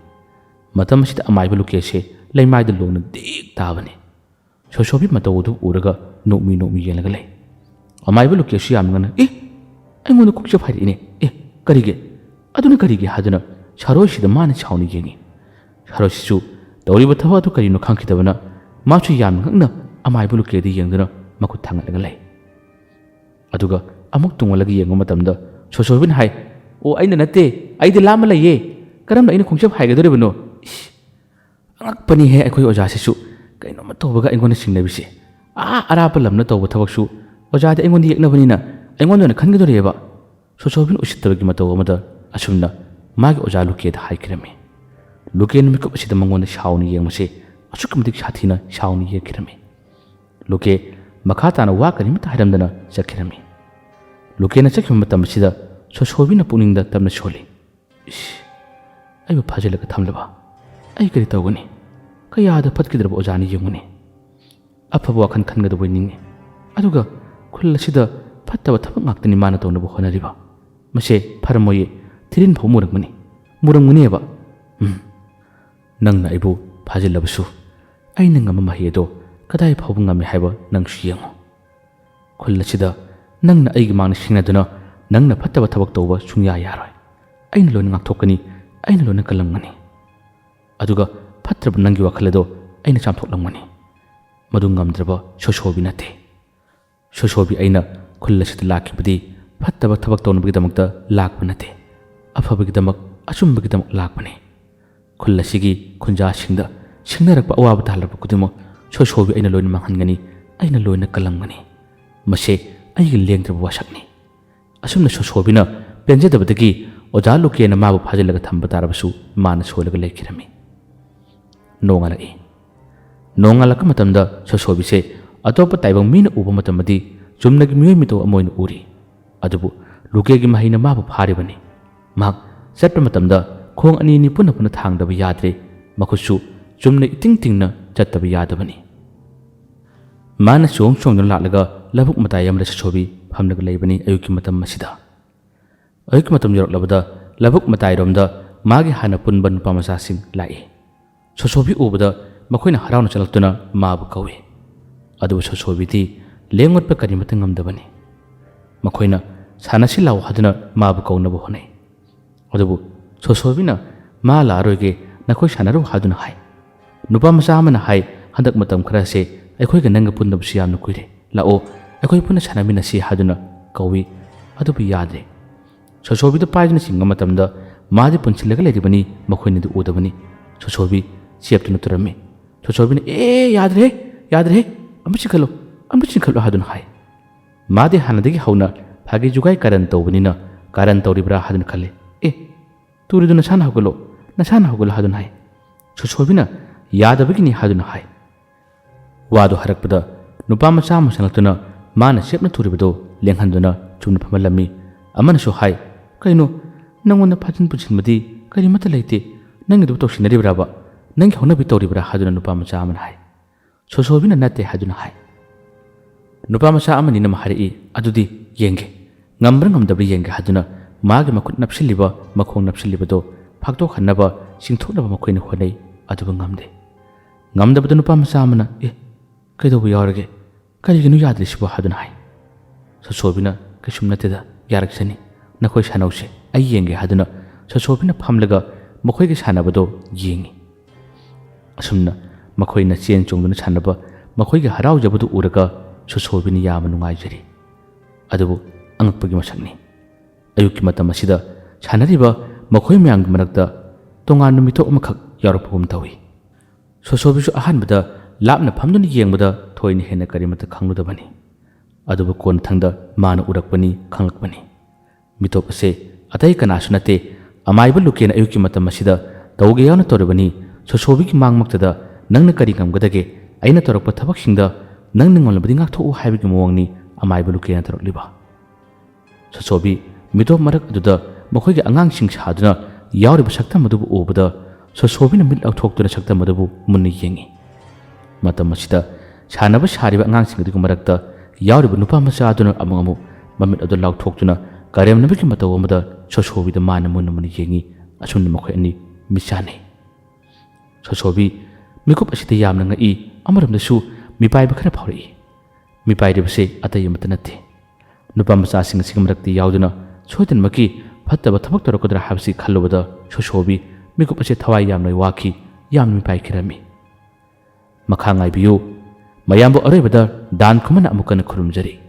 ꯃꯇꯝ ꯑꯁꯤꯗ ꯑꯃꯥꯏꯕ ꯂꯨꯀꯦ ꯑꯁꯤ ꯂꯩꯃꯥꯏꯗ ꯂꯣꯡꯅ ꯗꯦꯛ ꯇꯥꯕꯅꯤ꯫ ꯁꯣꯁꯣꯕꯤ ꯃꯇꯧ ꯑꯗꯨ ꯎꯔꯒ ꯅꯣꯛꯃꯤ ꯌꯦꯡꯂꯒ ꯂꯩ꯫ ꯑꯃꯥꯏꯕ ꯂꯨꯀꯦ ꯑꯁꯤ ꯌꯥꯝꯅ ꯉꯟꯅ ꯑꯩꯉꯣꯟꯗ ꯈꯣꯡꯆꯦꯞ ꯍꯥꯏꯔꯛꯏꯅꯦ, ꯀꯔꯤꯒꯤ ꯑꯗꯨꯅ ꯀꯔꯤꯒꯤ ꯍꯥꯏꯗꯨꯅ ꯁꯥꯔꯣꯏꯁꯤꯗ ꯃꯥꯅ ꯁꯥꯎꯅ ꯌꯦꯡꯉꯤ ꯁꯥꯔꯣꯏꯁꯤꯁꯨ ꯇꯧꯔꯤꯕ ꯊꯕꯛ ꯑꯗꯨ ꯀꯔꯤꯅꯣ ꯈꯪꯈꯤꯗꯕꯅ ꯃꯥꯁꯨ ꯌꯥꯝꯅ ꯉꯛꯅ ꯑꯃꯥꯏꯕ ꯂꯨꯀꯦꯗ ꯌꯦꯡꯗꯨꯅ ꯃꯈꯨꯠ ꯊꯥꯡꯒꯠꯂꯒ ꯂꯩ ꯑꯗꯨꯒ ꯑꯃꯨꯛ ꯇꯨꯡꯉꯂꯒ ꯌꯦꯡꯕ ꯃꯇꯝꯗ ꯁꯣꯁꯣꯏꯕꯤꯅ ꯍꯥꯏ ꯑꯣ ꯑꯩꯅ ꯅꯠꯇꯦ ꯑꯩꯗꯤ ꯂꯥꯝꯃ ꯂꯩꯌꯦ ꯀꯔꯝꯅ ꯑꯩꯅ ꯈꯣꯡꯆꯠ ꯍꯥꯏꯒꯗꯣꯔꯤꯕꯅꯣ ꯑꯉꯛꯄꯅꯤꯍꯦ ꯑꯩꯈꯣꯏ ꯑꯣꯖꯥꯁꯤꯁꯨ ꯀꯩꯅꯣꯝꯃ ꯇꯧꯕꯒ ꯑꯩꯉꯣꯟꯗ ꯁꯤꯡꯅꯕꯤꯁꯦ ꯑꯔꯥꯞꯄ ꯂꯝꯅ ꯇꯧꯕ ꯊꯕꯛꯁꯨ ꯑꯣꯖꯥꯗꯤ ꯑꯩꯉꯣꯟꯗ ꯌꯦꯛꯅꯕꯅꯤꯅ ꯑꯩꯉꯣꯟꯗ ꯑꯣꯏꯅ ꯈꯟꯒꯗꯣꯔꯤꯑꯦꯕ ꯁꯣꯁꯣꯕꯤꯅ ꯎꯁꯤꯠꯇꯕꯒꯤ ꯃꯇꯧ ꯑꯃꯗ ꯑꯁꯨꯝꯅ ꯃꯥꯒꯤ ꯑꯣꯖꯥ ꯂꯨꯀꯦꯗ ꯍꯥꯏꯈꯤꯔꯝꯃꯤ ꯂꯨꯀꯦꯅ ꯃꯤꯀꯨꯞ ꯑꯁꯤꯗ ꯃꯉꯣꯟꯗ ꯁꯥꯎꯅ ꯌꯦꯡꯕꯁꯦ ꯑꯁꯨꯛꯀꯤ ꯃꯇꯤꯛ ꯁꯥꯊꯤꯅ ꯁꯥꯎꯅ ꯌꯦꯛꯈꯤꯔꯝꯃꯤ ꯂꯨꯀꯦ ꯃꯈꯥ ꯇꯥꯅ ꯋꯥ ꯀꯔꯤꯃꯠꯇ ꯍꯥꯏꯔꯝꯗꯅ ꯆꯠꯈꯤꯔꯝꯃꯤ ꯂꯨꯀꯦꯅ ꯆꯠꯈꯤꯕ ꯃꯇꯝ ꯑꯁꯤꯗ ꯁꯣꯁꯣꯕꯤꯅ ꯄꯨꯛꯅꯤꯡꯗ ꯇꯞꯅ ꯁꯣꯜꯂꯤ ꯑꯩꯕꯨ ꯐꯥꯖꯤꯜꯂꯒ ꯊꯝꯂꯕ ꯑꯩ ꯀꯔꯤ ꯇꯧꯒꯅꯤ ꯀꯌꯥꯗ ꯐꯠꯈꯤꯗ꯭ꯔꯕ ꯑꯣꯖꯥꯅꯤ ꯌꯦꯡꯉꯨꯅꯤ ꯑꯐꯕ ꯋꯥꯈꯜ ꯈꯟꯒꯗꯕ ꯑꯣꯏꯅꯤꯡꯉꯤ ꯑꯗꯨꯒ ꯈꯨꯜ ꯑꯁꯤꯗ ꯐꯠꯇꯕ ꯊꯕꯛ ꯉꯥꯛꯇꯅꯤ ꯃꯥꯅ ꯇꯧꯅꯕ ꯍꯣꯠꯅꯔꯤꯕ ꯃꯁꯦ ꯐꯔꯝꯃꯣꯏꯌꯦ ꯊꯤꯔꯤꯟ ꯐꯥꯎ ꯃꯨꯔꯝꯒꯅꯤꯕ ꯅꯪꯅ ꯑꯩꯕꯨ ꯐꯥꯖꯤꯜꯂꯕꯁꯨ ꯑꯩꯅ ꯉꯝꯕ ꯃꯍꯩ ꯑꯗꯣ ꯀꯗꯥꯏ ꯐꯥꯎꯕ ꯉꯝꯃꯤ ꯍꯥꯏꯕ ꯅꯪꯁꯨ ꯌꯦꯡꯉꯨ ꯈꯨꯜ ꯑꯁꯤꯗ ꯅꯪꯅ ꯑꯩꯒꯤ ꯃꯥꯡꯗ ꯁꯤꯡꯅꯗꯨꯅ ꯅꯪꯅ ꯐꯠꯇꯕ ꯊꯕꯛ ꯇꯧꯕ ꯁꯨꯡꯌꯥ ꯌꯥꯔꯣꯏ ꯑꯩꯅ ꯂꯣꯏꯅ ꯉꯥꯛꯊꯣꯛꯀꯅꯤ ꯑꯩꯅ ꯂꯣꯏꯅ ꯀꯜꯂꯝꯒꯅꯤ ꯑꯗꯨꯒ ꯐꯠꯇ꯭ꯔꯕ ꯅꯪꯒꯤ ꯋꯥꯈꯜ ꯑꯗꯣ ꯑꯩꯅ ꯆꯥꯝꯊꯣꯛꯂꯝꯒꯅꯤ ꯃꯗꯨ ꯉꯝꯗ꯭ꯔꯕ ꯁꯣꯁꯣꯕꯤ ꯅꯠꯇꯦ ꯁꯣꯁꯣꯕꯤ ꯑꯩꯅ ꯈꯨꯜ ꯑꯁꯤꯗ ꯂꯥꯛꯈꯤꯕꯗꯤ ꯐꯠꯇꯕ ꯊꯕꯛ ꯇꯧꯅꯕꯒꯤꯗꯃꯛꯇ ꯂꯥꯛꯄ ꯅꯠꯇꯦ ꯑꯐꯕꯒꯤꯗꯃꯛ ꯑꯆꯨꯝꯕꯒꯤꯗꯃꯛ ꯂꯥꯛꯄꯅꯤ ꯈꯨꯜ ꯑꯁꯤꯒꯤ ꯈꯨꯟꯖꯥꯁꯤꯡꯗ ꯁꯤꯡꯅꯔꯛꯄ ꯑꯋꯥꯕ ꯇꯥꯍꯜꯂꯛꯄ ꯈꯨꯗꯤꯡꯃꯛ ꯁꯣꯁꯣꯕꯤ ꯑꯩꯅ ꯂꯣꯏꯅ ꯃꯥꯡꯍꯟꯒꯅꯤ ꯑꯩꯅ ꯂꯣꯏꯅ ꯀꯜꯂꯝꯒꯅꯤ ꯃꯁꯦ ꯑꯩꯒꯤ ꯂꯦꯡꯗ꯭ꯔꯕ ꯋꯥꯁꯛꯅꯤ ꯑꯁꯨꯝꯅ ꯁꯣꯁꯣꯕꯤꯅ ꯄꯦꯟꯖꯗꯕꯗꯒꯤ ꯑꯣꯖꯥ ꯂꯨꯀꯦꯅ ꯃꯥꯕꯨ ꯐꯥꯖꯤꯜꯂꯒ ꯊꯝꯕ ꯇꯥꯔꯕꯁꯨ ꯃꯥꯅ ꯁꯣꯜꯂꯒ ꯂꯩꯈꯤꯔꯝꯃꯤ ꯅꯣꯡꯉꯥꯜꯂꯛꯏ ꯅꯣꯡꯉꯥꯜꯂꯛꯄ ꯃꯇꯝꯗ ꯁꯣꯁꯣꯕꯤꯁꯦ ꯑꯇꯣꯞꯄ ꯇꯥꯏꯕꯪ ꯃꯤꯅ ꯎꯕ ꯃꯇꯝꯗꯗꯤ ꯆꯨꯝꯅꯒꯤ ꯃꯤꯑꯣꯏ ꯃꯤꯇꯧ ꯑꯃ ꯑꯣꯏꯅ ꯎꯔꯤ ꯑꯗꯨꯕꯨ ꯂꯨꯀꯦꯒꯤ ꯃꯍꯩꯅ ꯃꯥꯕꯨ ꯐꯥꯔꯤꯕꯅꯤ ꯃꯍꯥꯛ ꯆꯠꯄ ꯃꯇꯝꯗ ꯈꯣꯡ ꯑꯅꯤ ꯄꯨꯟꯅ ꯄꯨꯟꯅ ꯊꯥꯡꯗꯕ ꯌꯥꯗ꯭ꯔꯦ ꯃꯈꯨꯠꯁꯨ ꯆꯨꯝꯅ ꯏꯇꯤꯡ ꯇꯤꯡꯅ ꯆꯠꯇꯕ ꯌꯥꯗꯕꯅꯤ ꯃꯥꯅ ꯆꯣꯡꯗꯨꯅ ꯂꯥꯛꯂꯒ ꯂꯧꯕꯨꯛ ꯃꯇꯥꯏ ꯑꯃꯗ ꯁꯣꯁꯣꯕꯤ ꯐꯝꯂꯒ ꯂꯩꯕꯅꯤ ꯑꯌꯨꯛꯀꯤ ꯃꯇꯝ ꯑꯁꯤꯗ ꯑꯌꯨꯛꯀꯤ ꯃꯇꯝ ꯌꯧꯔꯛꯂꯕꯗ ꯂꯧꯕꯨꯛ ꯃꯇꯥꯏꯔꯣꯝꯗ ꯃꯥꯒꯤ ꯍꯥꯟꯅ ꯄꯨꯟꯕ ꯅꯨꯄꯥ ꯃꯆꯥꯁꯤꯡ ꯂꯥꯛꯏ ꯁꯣꯁꯣꯕꯤ ꯎꯕꯗ ꯃꯈꯣꯏꯅ ꯍꯔꯥꯎꯅ ꯆꯠꯂꯛꯇꯨꯅ ꯃꯥꯕꯨ ꯀꯧꯏ ꯑꯗꯨꯕꯨ ꯁꯣꯁꯣꯕꯤꯗꯤ ꯂꯦꯡꯉꯣꯠꯄ ꯀꯔꯤꯃꯠꯇ ꯉꯝꯗꯕꯅꯤ ꯃꯈꯣꯏꯅ ꯁꯥꯟꯅꯁꯤ ꯂꯥꯎ ꯍꯥꯏꯗꯨꯅ ꯃꯥꯕꯨ ꯀꯧꯅꯕ ꯍꯣꯠꯅꯩ ꯑꯗꯨꯕꯨ ꯁꯣꯁꯣꯕꯤꯅ ꯃꯥ ꯂꯥꯛꯑꯔꯣꯏꯒꯦ ꯅꯈꯣꯏ ꯁꯥꯟꯅꯔꯨ ꯍꯥꯏꯗꯨꯅ ꯍꯥꯏ ꯅꯨꯄꯥ ꯃꯆꯥ ꯑꯃꯅ ꯍꯥꯏ ꯍꯟꯗꯛ ꯃꯇꯝ ꯈꯔꯁꯦ ꯑꯩꯈꯣꯏꯒ ꯅꯪꯒ ꯄꯨꯟꯗꯕꯁꯨ ꯌꯥꯝꯅ ꯀꯨꯏꯔꯦ ꯂꯥꯛꯑꯣ ꯑꯩꯈꯣꯏ ꯄꯨꯟꯅ ꯁꯥꯟꯅꯃꯤꯟꯅꯁꯤ ꯍꯥꯏꯗꯨꯅ ꯀꯧꯏ ꯑꯗꯨꯕꯨ ꯌꯥꯗ꯭ꯔꯦ ꯁꯣꯁꯣꯕꯤꯗ ꯄꯥꯏꯗꯨꯅ ꯆꯤꯡꯕ ꯃꯇꯝꯗ ꯃꯥꯗꯤ ꯄꯨꯟꯁꯤꯜꯂꯒ ꯂꯩꯔꯤꯕꯅꯤ ꯃꯈꯣꯏꯅꯗꯤ ꯎꯗꯕꯅꯤ ꯁꯣꯁꯣꯕꯤ ꯆꯦꯞꯇꯨꯅ ꯇꯨꯔꯝꯃꯤ ꯁꯣꯁꯣꯕꯤꯅ ꯌꯥꯗ꯭ꯔꯦ ꯑꯃꯨꯛ ꯆꯤꯡꯈꯠꯂꯣ ꯍꯥꯏꯗꯨꯅ ꯍꯥꯏ ꯃꯥꯗꯤ ꯍꯥꯟꯅꯗꯒꯤ ꯍꯧꯅ ꯐꯥꯒꯤ ꯖꯨꯒꯥꯏ ꯀꯥꯔꯟ ꯇꯧꯕꯅꯤꯅ ꯀꯥꯔꯟ ꯇꯧꯔꯤꯕ꯭ꯔꯥ ꯍꯥꯏꯗꯨꯅ ꯈꯜꯂꯤ ꯇꯨꯔꯤꯗꯨ ꯅꯁꯥꯅ ꯍꯧꯒꯠꯂꯣ ꯍꯥꯏꯗꯨꯅ ꯍꯥꯏ ꯁꯣꯁꯣꯕꯤꯅ ꯌꯥꯗꯕꯒꯤꯅꯤ ꯍꯥꯏꯗꯨꯅ ꯍꯥꯏ ꯋꯥꯗꯨ ꯍꯥꯏꯔꯛꯄꯗ ꯅꯨꯄꯥ ꯃꯆꯥ ꯑꯃ ꯆꯪꯂꯛꯇꯨꯅ ꯃꯥꯅ ꯆꯦꯞꯅ ꯇꯨꯔꯤꯕꯗꯨ ꯂꯦꯡꯍꯟꯗꯨꯅ ꯆꯨꯝꯅ ꯐꯝꯍꯜꯂꯝꯃꯤ ꯑꯃꯅꯁꯨ ꯍꯥꯏ ꯀꯩꯅꯣ ꯅꯪꯉꯣꯟꯗ ꯐꯥꯖꯤꯟ ꯄꯨꯟꯁꯤꯟꯕꯗꯤ ꯀꯔꯤꯃꯠꯇ ꯂꯩꯇꯦ ꯅꯪꯒꯤꯗꯨ ꯇꯧꯁꯤꯟꯅꯔꯤꯕ꯭ꯔꯥꯕ ꯅꯪꯒꯤ ꯍꯧꯅꯕꯤ ꯇꯧꯔꯤꯕ꯭ꯔꯥ ꯍꯥꯏꯗꯨꯅ ꯅꯨꯄꯥ ꯃꯆꯥ ꯑꯃꯅ ꯍꯥꯏ ꯁꯣꯁꯣꯕꯤꯅ ꯅꯠꯇꯦ ꯍꯥꯏꯗꯨꯅ ꯍꯥꯏ ꯅꯨꯄꯥ ꯃꯆꯥ ꯑꯃꯅꯤꯅ ꯍꯥꯏꯔꯛꯏ ꯑꯗꯨꯗꯤ ꯌꯦꯡꯒꯦ ꯉꯝꯕ꯭ꯔꯥ ꯉꯝꯗꯕ꯭ꯔꯥ ꯌꯦꯡꯒꯦ ꯍꯥꯏꯗꯨꯅ ꯃꯥꯒꯤ ꯃꯈꯨꯠ ꯅꯞꯁꯤꯜꯂꯤꯕ ꯃꯈꯣꯡ ꯅꯞꯁꯤꯜꯂꯤꯕꯗꯣ ꯐꯥꯛꯇꯣꯛꯍꯟꯅꯕ ꯆꯤꯡꯊꯣꯛꯅꯕ ꯃꯈꯣꯏꯅ ꯍꯣꯠꯅꯩ ꯑꯗꯨꯕꯨ ꯉꯝꯗꯦ ꯉꯝꯗꯕꯗ ꯅꯨꯄꯥ ꯃꯆꯥ ꯑꯃꯅ ꯀꯩꯗꯧꯕ ꯌꯥꯎꯔꯒꯦ ꯀꯔꯤꯒꯤꯅꯣ ꯌꯥꯗ꯭ꯔꯤꯁꯤꯕꯣ ꯍꯥꯏꯗꯨꯅ ꯍꯥꯏ ꯁꯣꯁꯣꯕꯤꯅ ꯀꯩꯁꯨꯝ ꯅꯠꯇꯦꯗ ꯌꯥꯔꯛꯁꯅꯤ ꯅꯈꯣꯏ ꯁꯥꯟꯅꯧꯁꯦ ꯑꯩ ꯌꯦꯡꯒꯦ ꯍꯥꯏꯗꯨꯅ ꯁꯣꯁꯣꯕꯤꯅ ꯐꯝꯂꯒ ꯃꯈꯣꯏꯒꯤ ꯁꯥꯟꯅꯕꯗꯣ ꯌꯦꯡꯉꯤ ꯑꯁꯨꯝꯅ ꯃꯈꯣꯏꯅ ꯆꯦꯟ ꯆꯣꯡꯗꯨꯅ ꯁꯥꯟꯅꯕ ꯃꯈꯣꯏꯒꯤ ꯍꯔꯥꯎꯖꯕꯗꯨ ꯎꯔꯒ ꯁꯣꯁꯣꯕꯤꯅ ꯌꯥꯝꯅ ꯅꯨꯡꯉꯥꯏꯖꯔꯤ ꯑꯗꯨꯕꯨ ꯑꯉꯛꯄꯒꯤ ꯃꯁꯛꯅꯤ ꯑꯌꯨꯛꯀꯤ ꯃꯇꯝ ꯑꯁꯤꯗ ꯁꯥꯟꯅꯔꯤꯕ ꯃꯈꯣꯏ ꯃꯌꯥꯝꯒꯤ ꯃꯔꯛꯇ ꯇꯣꯉꯥꯟꯕ ꯃꯤꯊꯣꯞ ꯑꯃꯈꯛ ꯌꯥꯎꯔꯛꯄꯒꯨꯝ ꯇꯧꯏ ꯁꯣꯁꯣꯕꯤꯁꯨ ꯑꯍꯥꯟꯕꯗ ꯂꯥꯞꯅ ꯐꯝꯗꯨꯅ ꯌꯦꯡꯕꯗ ꯊꯣꯏꯅ ꯍꯦꯟꯅ ꯀꯔꯤꯃꯠꯇ ꯈꯪꯂꯨꯗꯕꯅꯤ ꯑꯗꯨꯕꯨ ꯀꯣꯟꯊꯪꯗ ꯃꯥꯅ ꯎꯔꯛꯄꯅꯤ ꯈꯪꯂꯛꯄꯅꯤ ꯃꯤꯇꯣꯞ ꯑꯁꯦ ꯑꯇꯩ ꯀꯅꯥꯁꯨ ꯅꯠꯇꯦ ꯑꯃꯥꯏꯕ ꯂꯨꯀꯦꯅ ꯑꯌꯨꯛꯀꯤ ꯃꯇꯝ ꯑꯁꯤꯗ ꯇꯧꯒꯦ ꯌꯥꯎꯅ ꯇꯧꯔꯤꯕꯅꯤ ꯁꯣꯁꯣꯕꯤꯒꯤ ꯃꯥꯡꯃꯛꯇꯗ ꯅꯪꯅ ꯀꯔꯤ ꯉꯝꯒꯗꯒꯦ ꯑꯩꯅ ꯇꯧꯔꯛꯄ ꯊꯕꯛꯁꯤꯡꯗ ꯅꯪꯅ ꯉꯝꯂꯕꯗꯤ ꯉꯥꯛꯊꯣꯛꯎ ꯍꯥꯏꯕꯒꯤ ꯃꯑꯣꯡꯅꯤ ꯑꯃꯥꯏꯕ ꯂꯨꯀꯦꯅ ꯇꯧꯔꯛꯂꯤꯕ ꯁꯣꯁꯣꯕꯤ ꯃꯤꯇꯣꯞ ꯃꯔꯛ ꯑꯗꯨꯗ ꯃꯈꯣꯏꯒꯤ ꯑꯉꯥꯡꯁꯤꯡ ꯁꯥꯗꯨꯅ ꯌꯥꯎꯔꯤꯕ ꯁꯛꯇꯝ ꯑꯗꯨꯕꯨ ꯎꯕꯗ ꯁꯣꯁꯣꯕꯤꯅ ꯃꯤꯠ ꯂꯥꯎꯊꯣꯛꯇꯨꯅ ꯁꯛꯇꯝ ꯑꯗꯨꯕꯨ ꯃꯨꯟꯅ ꯌꯦꯡꯉꯤ ꯃꯇꯝ ꯑꯁꯤꯗ ꯁꯥꯟꯅꯕ ꯁꯥꯔꯤꯕ ꯑꯉꯥꯡꯁꯤꯡ ꯑꯗꯨꯒꯤ ꯃꯔꯛꯇ ꯌꯥꯎꯔꯤꯕ ꯅꯨꯄꯥ ꯃꯆꯥ ꯑꯗꯨꯅ ꯑꯃꯨꯛ ꯃꯃꯤꯠ ꯑꯗꯨ ꯂꯥꯎꯊꯣꯛꯇꯨꯅ ꯀꯔꯦꯝꯅꯕꯒꯤ ꯃꯇꯧ ꯑꯃꯗ ꯁꯣꯁꯣꯕꯤꯗ ꯃꯥꯅ ꯃꯨꯟꯅ ꯌꯦꯡꯉꯤ ꯑꯁꯨꯝꯅ ꯃꯈꯣꯏ ꯑꯅꯤ ꯃꯤꯠ ꯆꯥꯟꯅꯩ ꯁꯣꯁꯣꯕꯤ ꯃꯤꯀꯨꯞ ꯑꯁꯤꯗ ꯌꯥꯝꯅ ꯉꯛꯏ ꯑꯃꯔꯣꯝꯗꯁꯨ ꯃꯤꯄꯥꯏꯕ ꯈꯔ ꯐꯥꯎꯔꯛꯏ ꯃꯤꯄꯥꯏꯔꯤꯕꯁꯦ ꯑꯇꯩ ꯑꯃꯠꯇ ꯅꯠꯇꯦ ꯅꯨꯄꯥ ꯃꯆꯥꯁꯤꯡ ꯑꯁꯤꯒꯤ ꯃꯔꯛꯇ ꯌꯥꯎꯗꯨꯅ ꯁꯣꯏꯗꯅꯃꯛꯀꯤ ꯐꯠꯇꯕ ꯊꯕꯛ ꯇꯧꯔꯛꯀꯗ꯭ꯔꯥ ꯍꯥꯏꯕꯁꯤ ꯈꯜꯂꯨꯕꯗ ꯁꯣꯁꯣꯕꯤ ꯃꯤꯀꯨꯞ ꯑꯁꯤ ꯊꯋꯥꯏ ꯌꯥꯝꯅ ꯋꯥꯈꯤ, ꯌꯥꯝꯅ ꯃꯤꯄꯥꯏꯈꯤꯔꯝꯃꯤ꯫ ꯃꯈꯥ ꯉꯥꯏꯕꯤꯌꯨ, ꯃꯌꯥꯝꯕꯨ ꯑꯔꯣꯏꯕꯗ ꯗꯥꯟ ꯈꯨꯃꯟꯅ ꯑꯃꯨꯛ ꯍꯟꯅ ꯈꯨꯔꯨꯝꯖꯔꯤ꯫